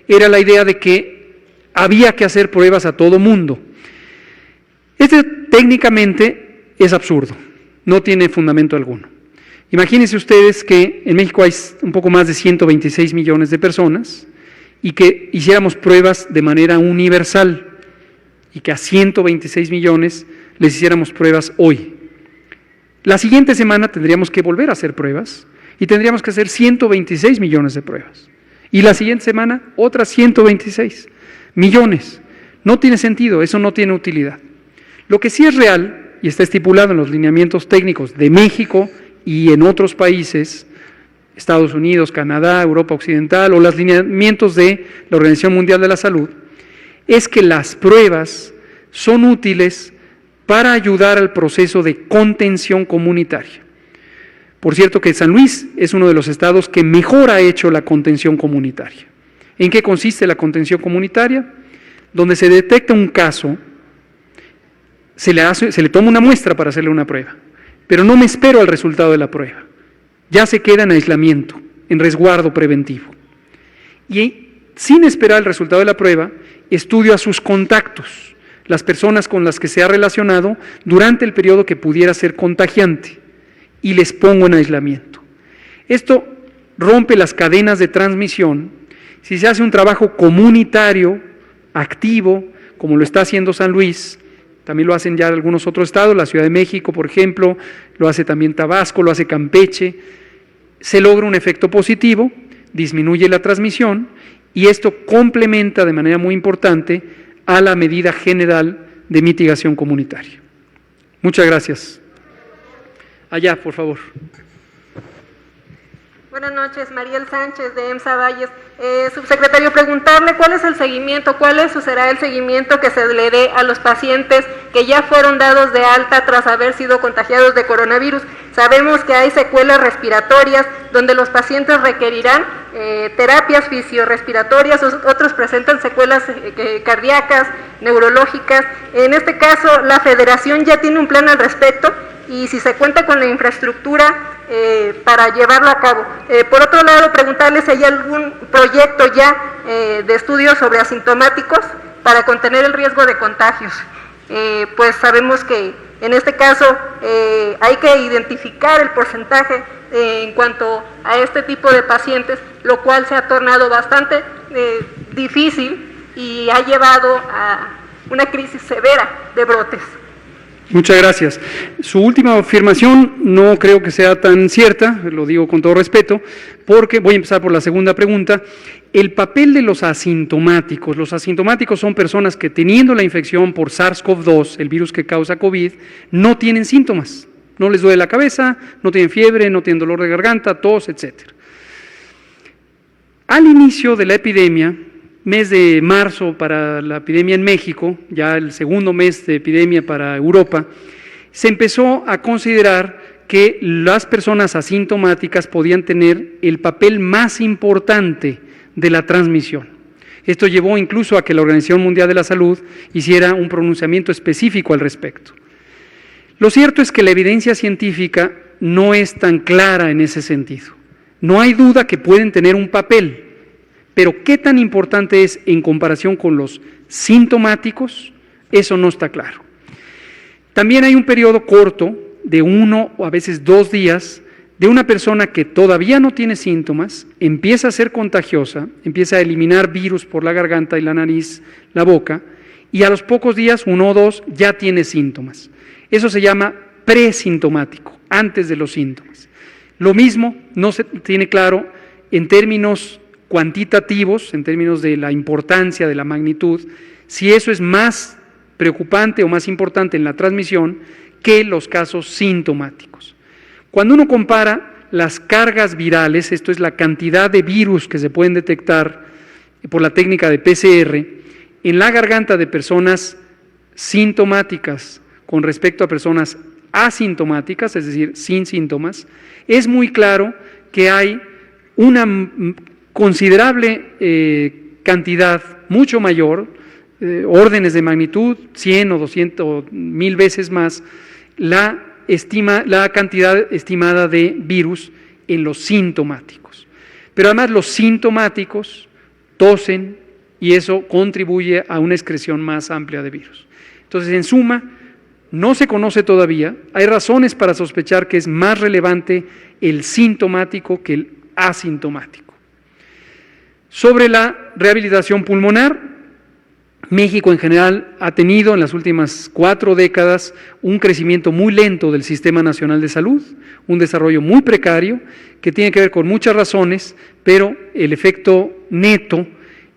[SPEAKER 1] era la idea de que había que hacer pruebas a todo mundo. Este técnicamente es absurdo, no tiene fundamento alguno. Imagínense ustedes que en México hay un poco más de 126 millones de personas y que hiciéramos pruebas de manera universal y que a 126 millones les hiciéramos pruebas hoy. La siguiente semana tendríamos que volver a hacer pruebas y tendríamos que hacer 126 millones de pruebas. Y la siguiente semana otras 126 millones. No tiene sentido, eso no tiene utilidad. Lo que sí es real y está estipulado en los lineamientos técnicos de México y en otros países, Estados Unidos, Canadá, Europa Occidental o los lineamientos de la Organización Mundial de la Salud, es que las pruebas son útiles para ayudar al proceso de contención comunitaria. Por cierto que San Luis es uno de los estados que mejor ha hecho la contención comunitaria. ¿En qué consiste la contención comunitaria? Donde se detecta un caso, se le toma una muestra para hacerle una prueba, pero no me espero al resultado de la prueba. Ya se queda en aislamiento, en resguardo preventivo. Y sin esperar el resultado de la prueba, estudio a sus contactos, las personas con las que se ha relacionado durante el periodo que pudiera ser contagiante, y les pongo en aislamiento. Esto rompe las cadenas de transmisión si se hace un trabajo comunitario, activo, como lo está haciendo San Luis. También lo hacen ya algunos otros estados, la Ciudad de México, por ejemplo, lo hace también Tabasco, lo hace Campeche. Se logra un efecto positivo, disminuye la transmisión y esto complementa de manera muy importante a la medida general de mitigación comunitaria. Muchas gracias. Allá, por favor.
[SPEAKER 8] Buenas noches, Mariel Sánchez de EMSA Valles. Subsecretario, preguntarle cuál es el seguimiento, será el seguimiento que se le dé a los pacientes que ya fueron dados de alta tras haber sido contagiados de coronavirus. Sabemos que hay secuelas respiratorias donde los pacientes requerirán terapias fisiorrespiratorias, otros presentan secuelas cardíacas, neurológicas. En este caso, la Federación ya tiene un plan al respecto y si se cuenta con la infraestructura para llevarlo a cabo. Por otro lado, preguntarles si hay algún proyecto ya de estudios sobre asintomáticos para contener el riesgo de contagios. Pues sabemos que en este caso hay que identificar el porcentaje en cuanto a este tipo de pacientes, lo cual se ha tornado bastante difícil y ha llevado a una crisis severa de brotes.
[SPEAKER 1] Muchas gracias. Su última afirmación no creo que sea tan cierta, lo digo con todo respeto, porque voy a empezar por la segunda pregunta. El papel de los asintomáticos son personas que teniendo la infección por SARS-CoV-2, el virus que causa COVID, no tienen síntomas, no les duele la cabeza, no tienen fiebre, no tienen dolor de garganta, tos, etc. Al inicio de la epidemia, mes de marzo para la epidemia en México, ya el segundo mes de epidemia para Europa, se empezó a considerar que las personas asintomáticas podían tener el papel más importante de la transmisión. Esto llevó incluso a que la Organización Mundial de la Salud hiciera un pronunciamiento específico al respecto. Lo cierto es que la evidencia científica no es tan clara en ese sentido. No hay duda que pueden tener un papel, pero qué tan importante es en comparación con los sintomáticos, eso no está claro. También hay un periodo corto de 1 o a veces 2 días de una persona que todavía no tiene síntomas, empieza a ser contagiosa, empieza a eliminar virus por la garganta y la nariz, la boca, y a los pocos días, 1 o 2, ya tiene síntomas. Eso se llama presintomático, antes de los síntomas. Lo mismo no se tiene claro en términos cuantitativos, en términos de la importancia, de la magnitud, si eso es más preocupante o más importante en la transmisión que los casos sintomáticos. Cuando uno compara las cargas virales, esto es la cantidad de virus que se pueden detectar por la técnica de PCR, en la garganta de personas sintomáticas con respecto a personas asintomáticas, es decir, sin síntomas, es muy claro que hay una considerable cantidad, mucho mayor, órdenes de magnitud, 100 o 200 o 1000 veces más, la cantidad estimada de virus en los sintomáticos. Pero además los sintomáticos tosen y eso contribuye a una excreción más amplia de virus. Entonces, en suma, no se conoce todavía, hay razones para sospechar que es más relevante el sintomático que el asintomático. Sobre la rehabilitación pulmonar, México en general ha tenido en las últimas 4 décadas un crecimiento muy lento del Sistema Nacional de Salud, un desarrollo muy precario que tiene que ver con muchas razones, pero el efecto neto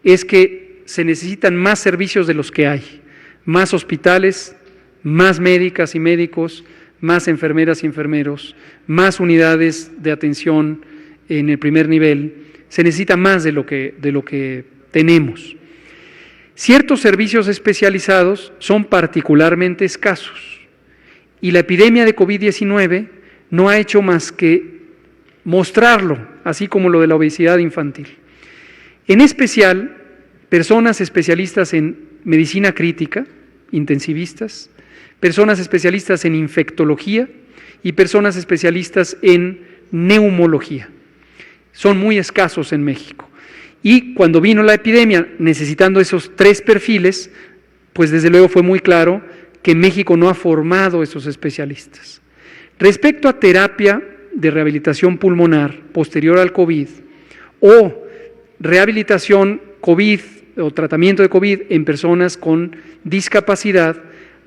[SPEAKER 1] es que se necesitan más servicios de los que hay, más hospitales, más médicas y médicos, más enfermeras y enfermeros, más unidades de atención en el primer nivel, se necesita más de lo que tenemos. Ciertos servicios especializados son particularmente escasos y la epidemia de COVID-19 no ha hecho más que mostrarlo, así como lo de la obesidad infantil. En especial, personas especialistas en medicina crítica, intensivistas, personas especialistas en infectología y personas especialistas en neumología. Son muy escasos en México. Y cuando vino la epidemia, necesitando esos 3 perfiles, pues desde luego fue muy claro que México no ha formado esos especialistas. Respecto a terapia de rehabilitación pulmonar posterior al COVID o rehabilitación COVID o tratamiento de COVID en personas con discapacidad,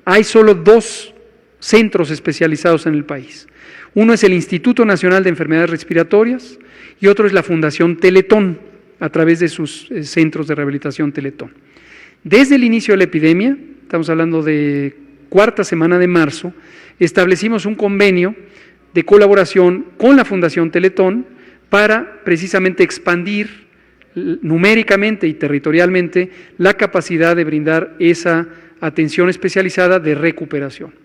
[SPEAKER 1] hay solo 2 centros especializados en el país. Uno es el Instituto Nacional de Enfermedades Respiratorias y otro es la Fundación Teletón, a través de sus centros de rehabilitación Teletón. Desde el inicio de la epidemia, estamos hablando de 4ª semana de marzo, establecimos un convenio de colaboración con la Fundación Teletón para precisamente expandir numéricamente y territorialmente la capacidad de brindar esa atención especializada de recuperación.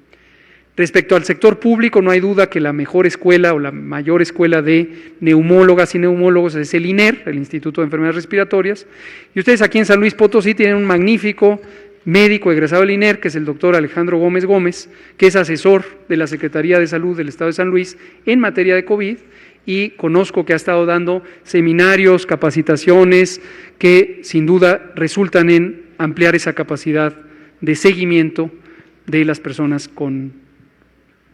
[SPEAKER 1] Respecto al sector público, no hay duda que la mejor escuela o la mayor escuela de neumólogas y neumólogos es el INER, el Instituto de Enfermedades Respiratorias, y ustedes aquí en San Luis Potosí tienen un magnífico médico egresado del INER, que es el doctor Alejandro Gómez Gómez, que es asesor de la Secretaría de Salud del Estado de San Luis en materia de COVID, y conozco que ha estado dando seminarios, capacitaciones, que sin duda resultan en ampliar esa capacidad de seguimiento de las personas con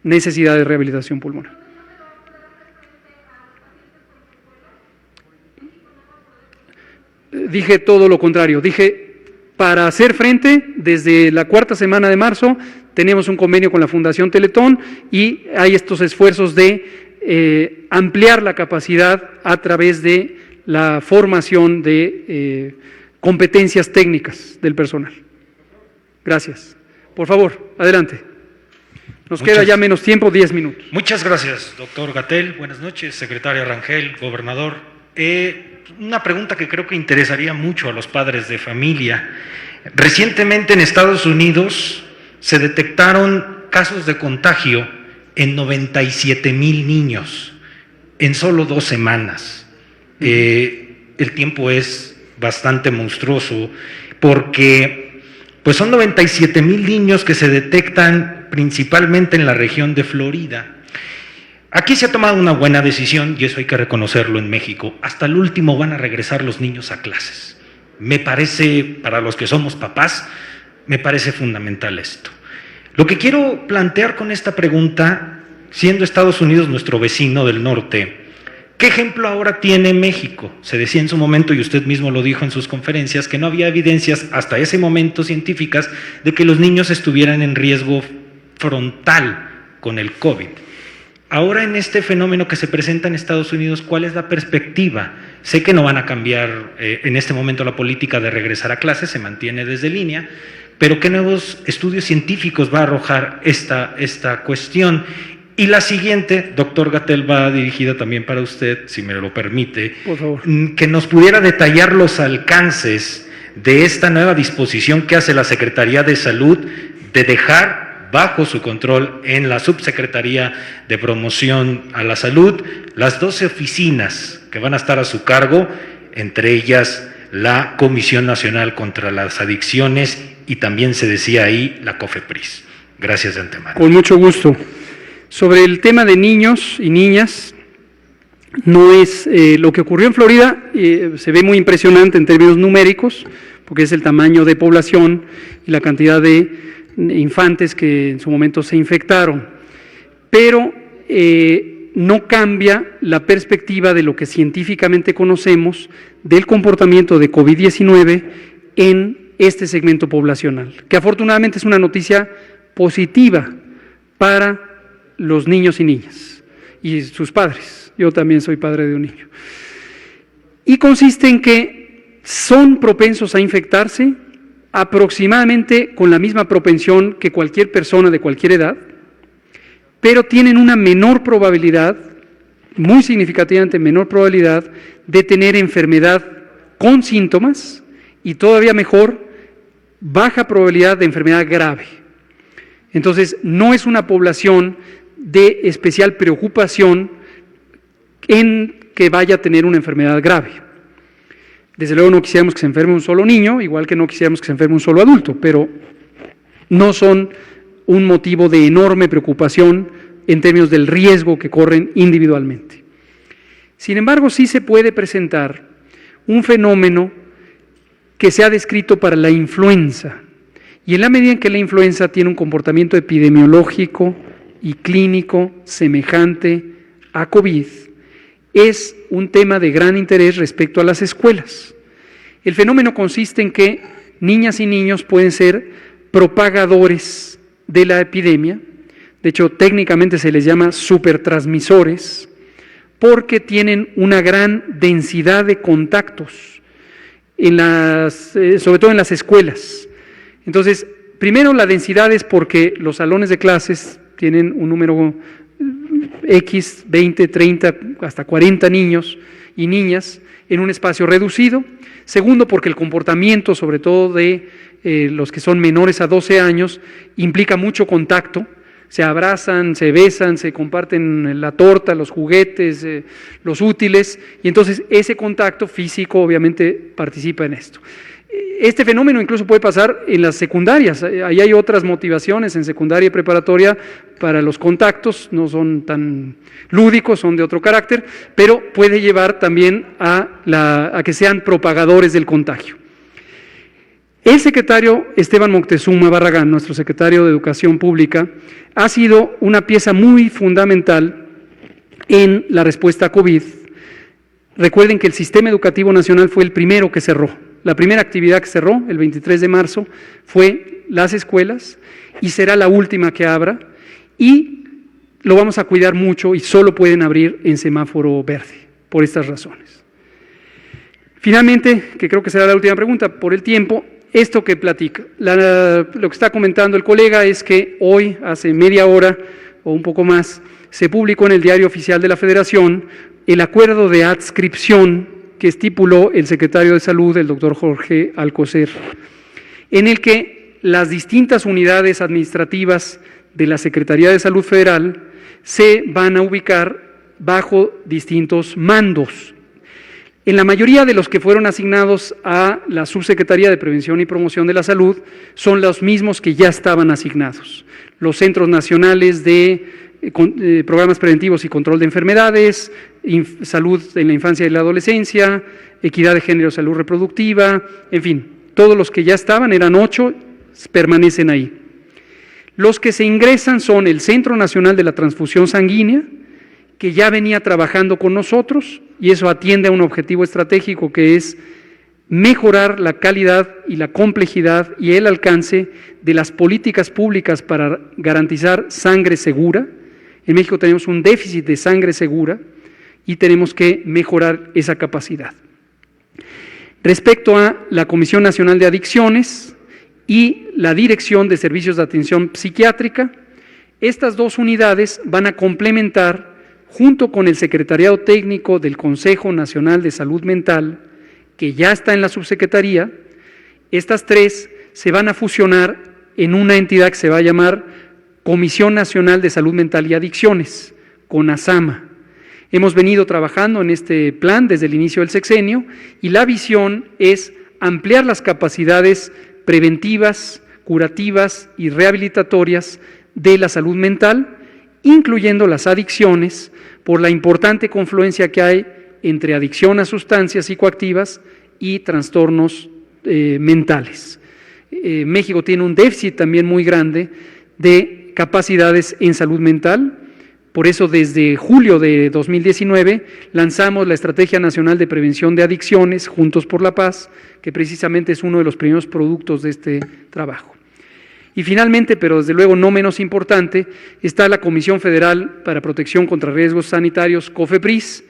[SPEAKER 1] necesidad de rehabilitación pulmonar. Dije todo lo contrario, dije para hacer frente, desde la 4ª semana de marzo tenemos un convenio con la Fundación Teletón y hay estos esfuerzos de ampliar la capacidad a través de la formación de competencias técnicas del personal. Gracias. Por favor, adelante. Nos queda ya menos tiempo, 10 minutos.
[SPEAKER 3] Muchas gracias, doctor Gatell. Buenas noches, secretaria Rangel, gobernador. Una pregunta que creo que interesaría mucho a los padres de familia. Recientemente en Estados Unidos se detectaron casos de contagio en 97,000 niños en solo 2 semanas. El tiempo es bastante monstruoso porque pues son 97,000 niños que se detectan principalmente en la región de Florida. Aquí se ha tomado una buena decisión y eso hay que reconocerlo en México. Hasta el último van a regresar los niños a clases. Me parece, para los que somos papás, me parece fundamental esto. Lo que quiero plantear con esta pregunta, siendo Estados Unidos nuestro vecino del norte, ¿qué ejemplo ahora tiene México? Se decía en su momento, y usted mismo lo dijo en sus conferencias, que no había evidencias hasta ese momento científicas de que los niños estuvieran en riesgo frontal con el COVID. Ahora en este fenómeno que se presenta en Estados Unidos, ¿cuál es la perspectiva? Sé que no van a cambiar en este momento la política de regresar a clases, se mantiene desde línea,
[SPEAKER 9] pero ¿qué nuevos estudios científicos va a arrojar esta cuestión? Y la siguiente, doctor Gatell, va dirigida también para usted, si me lo permite,
[SPEAKER 1] por favor,
[SPEAKER 9] que nos pudiera detallar los alcances de esta nueva disposición que hace la Secretaría de Salud de dejar bajo su control en la Subsecretaría de Promoción a la Salud las 12 oficinas que van a estar a su cargo, entre ellas la Comisión Nacional contra las Adicciones y también se decía ahí la COFEPRIS. Gracias de antemano.
[SPEAKER 1] con mucho gusto. Sobre el tema de niños y niñas, no es lo que ocurrió en Florida, se ve muy impresionante en términos numéricos, porque es el tamaño de población y la cantidad de infantes que en su momento se infectaron, pero no cambia la perspectiva de lo que científicamente conocemos del comportamiento de COVID-19 en este segmento poblacional, que afortunadamente es una noticia positiva para los niños y niñas y sus padres. Yo también soy padre de un niño. Y consiste en que son propensos a infectarse aproximadamente con la misma propensión que cualquier persona de cualquier edad, pero tienen una menor probabilidad, muy significativamente menor probabilidad, de tener enfermedad con síntomas y todavía mejor, baja probabilidad de enfermedad grave. Entonces, no es una población de especial preocupación en que vaya a tener una enfermedad grave. Desde luego no quisiéramos que se enferme un solo niño, igual que no quisiéramos que se enferme un solo adulto, pero no son un motivo de enorme preocupación en términos del riesgo que corren individualmente. Sin embargo, sí se puede presentar un fenómeno que se ha descrito para la influenza, y en la medida en que la influenza tiene un comportamiento epidemiológico y clínico semejante a COVID, es un tema de gran interés respecto a las escuelas. El fenómeno consiste en que niñas y niños pueden ser propagadores de la epidemia, de hecho técnicamente se les llama supertransmisores, porque tienen una gran densidad de contactos, sobre todo en las escuelas. Entonces, primero la densidad es porque los salones de clases tienen un número X, 20, 30, hasta 40 niños y niñas en un espacio reducido. Segundo, porque el comportamiento, sobre todo de los que son menores a 12 años, implica mucho contacto. Se abrazan, se besan, se comparten la torta, los juguetes, los útiles, y entonces ese contacto físico obviamente participa en esto. Este fenómeno incluso puede pasar en las secundarias, ahí hay otras motivaciones en secundaria y preparatoria para los contactos, no son tan lúdicos, son de otro carácter, pero puede llevar también a que sean propagadores del contagio. El secretario Esteban Moctezuma Barragán, nuestro secretario de Educación Pública, ha sido una pieza muy fundamental en la respuesta a COVID. Recuerden que el Sistema Educativo Nacional fue el primero que cerró. La primera actividad que cerró, el 23 de marzo, fue las escuelas y será la última que abra y lo vamos a cuidar mucho y solo pueden abrir en semáforo verde, por estas razones. Finalmente, que creo que será la última pregunta, por el tiempo, esto que platica, lo que está comentando el colega es que hoy, hace media hora o un poco más, se publicó en el Diario Oficial de la Federación el acuerdo de adscripción que estipuló el secretario de Salud, el doctor Jorge Alcocer, en el que las distintas unidades administrativas de la Secretaría de Salud Federal se van a ubicar bajo distintos mandos. En la mayoría de los que fueron asignados a la Subsecretaría de Prevención y Promoción de la Salud son los mismos que ya estaban asignados. Los Centros Nacionales de Programas Preventivos y Control de Enfermedades, Salud en la Infancia y la Adolescencia, Equidad de Género, Salud Reproductiva, en fin, todos los que ya estaban, eran 8, permanecen ahí. Los que se ingresan son el Centro Nacional de la Transfusión Sanguínea, que ya venía trabajando con nosotros, y eso atiende a un objetivo estratégico que es mejorar la calidad y la complejidad y el alcance de las políticas públicas para garantizar sangre segura. En México tenemos un déficit de sangre segura y tenemos que mejorar esa capacidad. Respecto a la Comisión Nacional de Adicciones y la Dirección de Servicios de Atención Psiquiátrica. Estas dos unidades van a complementar, junto con el Secretariado Técnico del Consejo Nacional de Salud Mental, que ya está en la subsecretaría. Estas tres se van a fusionar en una entidad que se va a llamar Comisión Nacional de Salud Mental y Adicciones, CONASAMA. Hemos venido trabajando en este plan desde el inicio del sexenio y la visión es ampliar las capacidades preventivas, curativas y rehabilitatorias de la salud mental, incluyendo las adicciones, por la importante confluencia que hay entre adicción a sustancias psicoactivas y trastornos mentales. México tiene un déficit también muy grande de capacidades en salud mental. Por eso, desde julio de 2019, lanzamos la Estrategia Nacional de Prevención de Adicciones, Juntos por la Paz, que precisamente es uno de los primeros productos de este trabajo. Y finalmente, pero desde luego no menos importante, está la Comisión Federal para Protección contra Riesgos Sanitarios, COFEPRIS.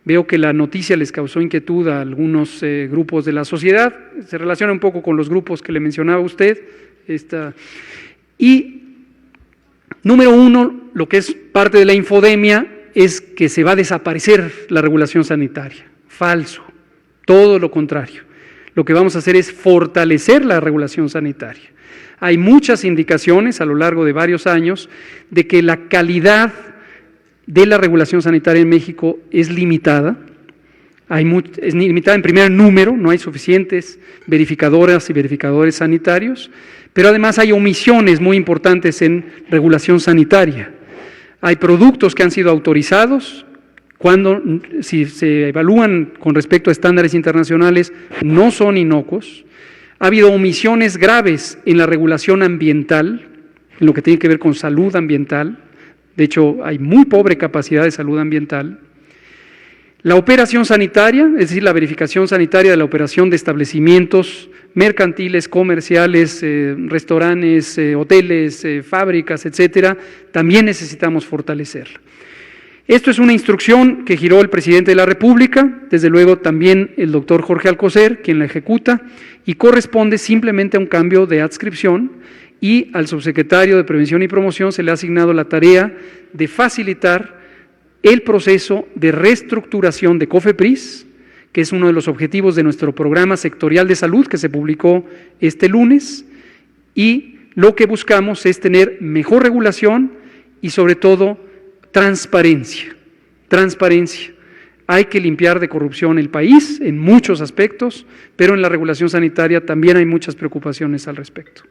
[SPEAKER 1] Veo que la noticia les causó inquietud a algunos grupos de la sociedad, se relaciona un poco con los grupos que le mencionaba usted. Y número uno, lo que es parte de la infodemia es que se va a desaparecer la regulación sanitaria. Falso, todo lo contrario. Lo que vamos a hacer es fortalecer la regulación sanitaria. Hay muchas indicaciones a lo largo de varios años de que la calidad de la regulación sanitaria en México es limitada. Es limitada en primer número, no hay suficientes verificadoras y verificadores sanitarios, pero además hay omisiones muy importantes en regulación sanitaria. Hay productos que han sido autorizados, si se evalúan con respecto a estándares internacionales, no son inocuos. Ha habido omisiones graves en la regulación ambiental, en lo que tiene que ver con salud ambiental. De hecho, hay muy pobre capacidad de salud ambiental. La operación sanitaria, es decir, la verificación sanitaria de la operación de establecimientos mercantiles, comerciales, restaurantes, hoteles, fábricas, etcétera, también necesitamos fortalecerla. Esto es una instrucción que giró el presidente de la República, desde luego también el doctor Jorge Alcocer, quien la ejecuta, y corresponde simplemente a un cambio de adscripción, y al subsecretario de Prevención y Promoción se le ha asignado la tarea de facilitar el proceso de reestructuración de COFEPRIS, que es uno de los objetivos de nuestro programa sectorial de salud que se publicó este lunes, y lo que buscamos es tener mejor regulación y sobre todo transparencia. Transparencia. Hay que limpiar de corrupción el país en muchos aspectos, pero en la regulación sanitaria también hay muchas preocupaciones al respecto.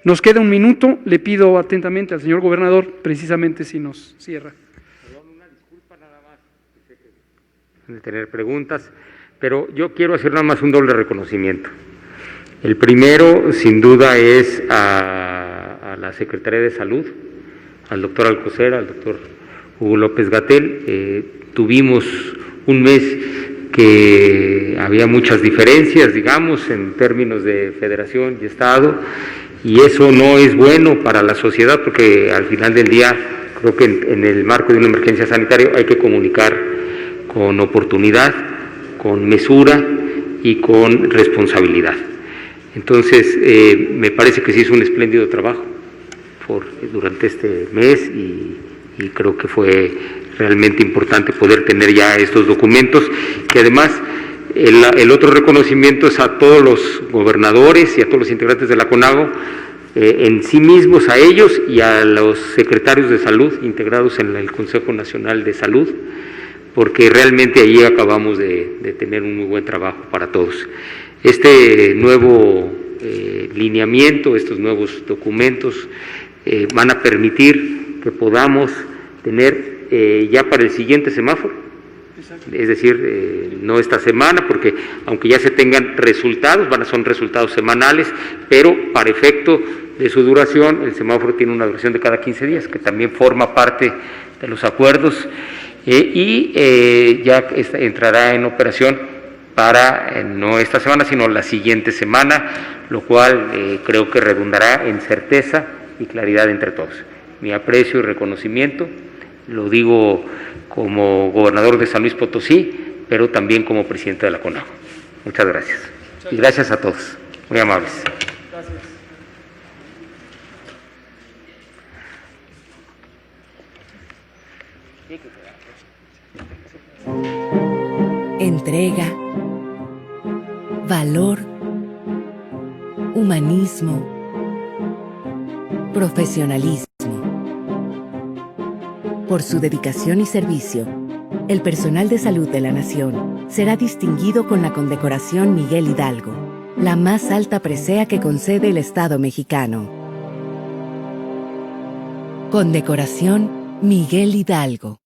[SPEAKER 1] Nos queda un minuto, le pido atentamente al señor gobernador, precisamente si nos cierra.
[SPEAKER 6] Perdón, una disculpa nada más, sé que de tener preguntas, pero yo quiero hacer nada más un doble reconocimiento. El primero, sin duda, es a la Secretaría de Salud, al doctor Alcocer, al doctor Hugo López-Gatell. Tuvimos un mes que había muchas diferencias, digamos, en términos de federación y Estado, y eso no es bueno para la sociedad, porque al final del día creo que en el marco de una emergencia sanitaria hay que comunicar con oportunidad, con mesura y con responsabilidad. Entonces, me parece que sí es un espléndido trabajo durante este mes y creo que fue realmente importante poder tener ya estos documentos, que además el otro reconocimiento es a todos los gobernadores y a todos los integrantes de la CONAGO, en sí mismos, a ellos y a los secretarios de salud integrados en el Consejo Nacional de Salud, porque realmente allí acabamos de tener un muy buen trabajo para todos. Este nuevo lineamiento, estos nuevos documentos van a permitir que podamos tener ya para el siguiente semáforo, es decir, no esta semana, porque aunque ya se tengan resultados, son resultados semanales, pero para efecto de su duración, el semáforo tiene una duración de cada 15 días, que también forma parte de los acuerdos, y ya entrará en operación para no esta semana, sino la siguiente semana, lo cual creo que redundará en certeza y claridad entre todos. Mi aprecio y reconocimiento, lo digo como gobernador de San Luis Potosí, pero también como presidente de la CONAGO. Muchas gracias. Y gracias a todos. Muy amables.
[SPEAKER 1] Gracias.
[SPEAKER 10] Entrega, valor, humanismo, profesionalismo. Por su dedicación y servicio, el personal de salud de la Nación será distinguido con la condecoración Miguel Hidalgo, la más alta presea que concede el Estado mexicano. Condecoración Miguel Hidalgo.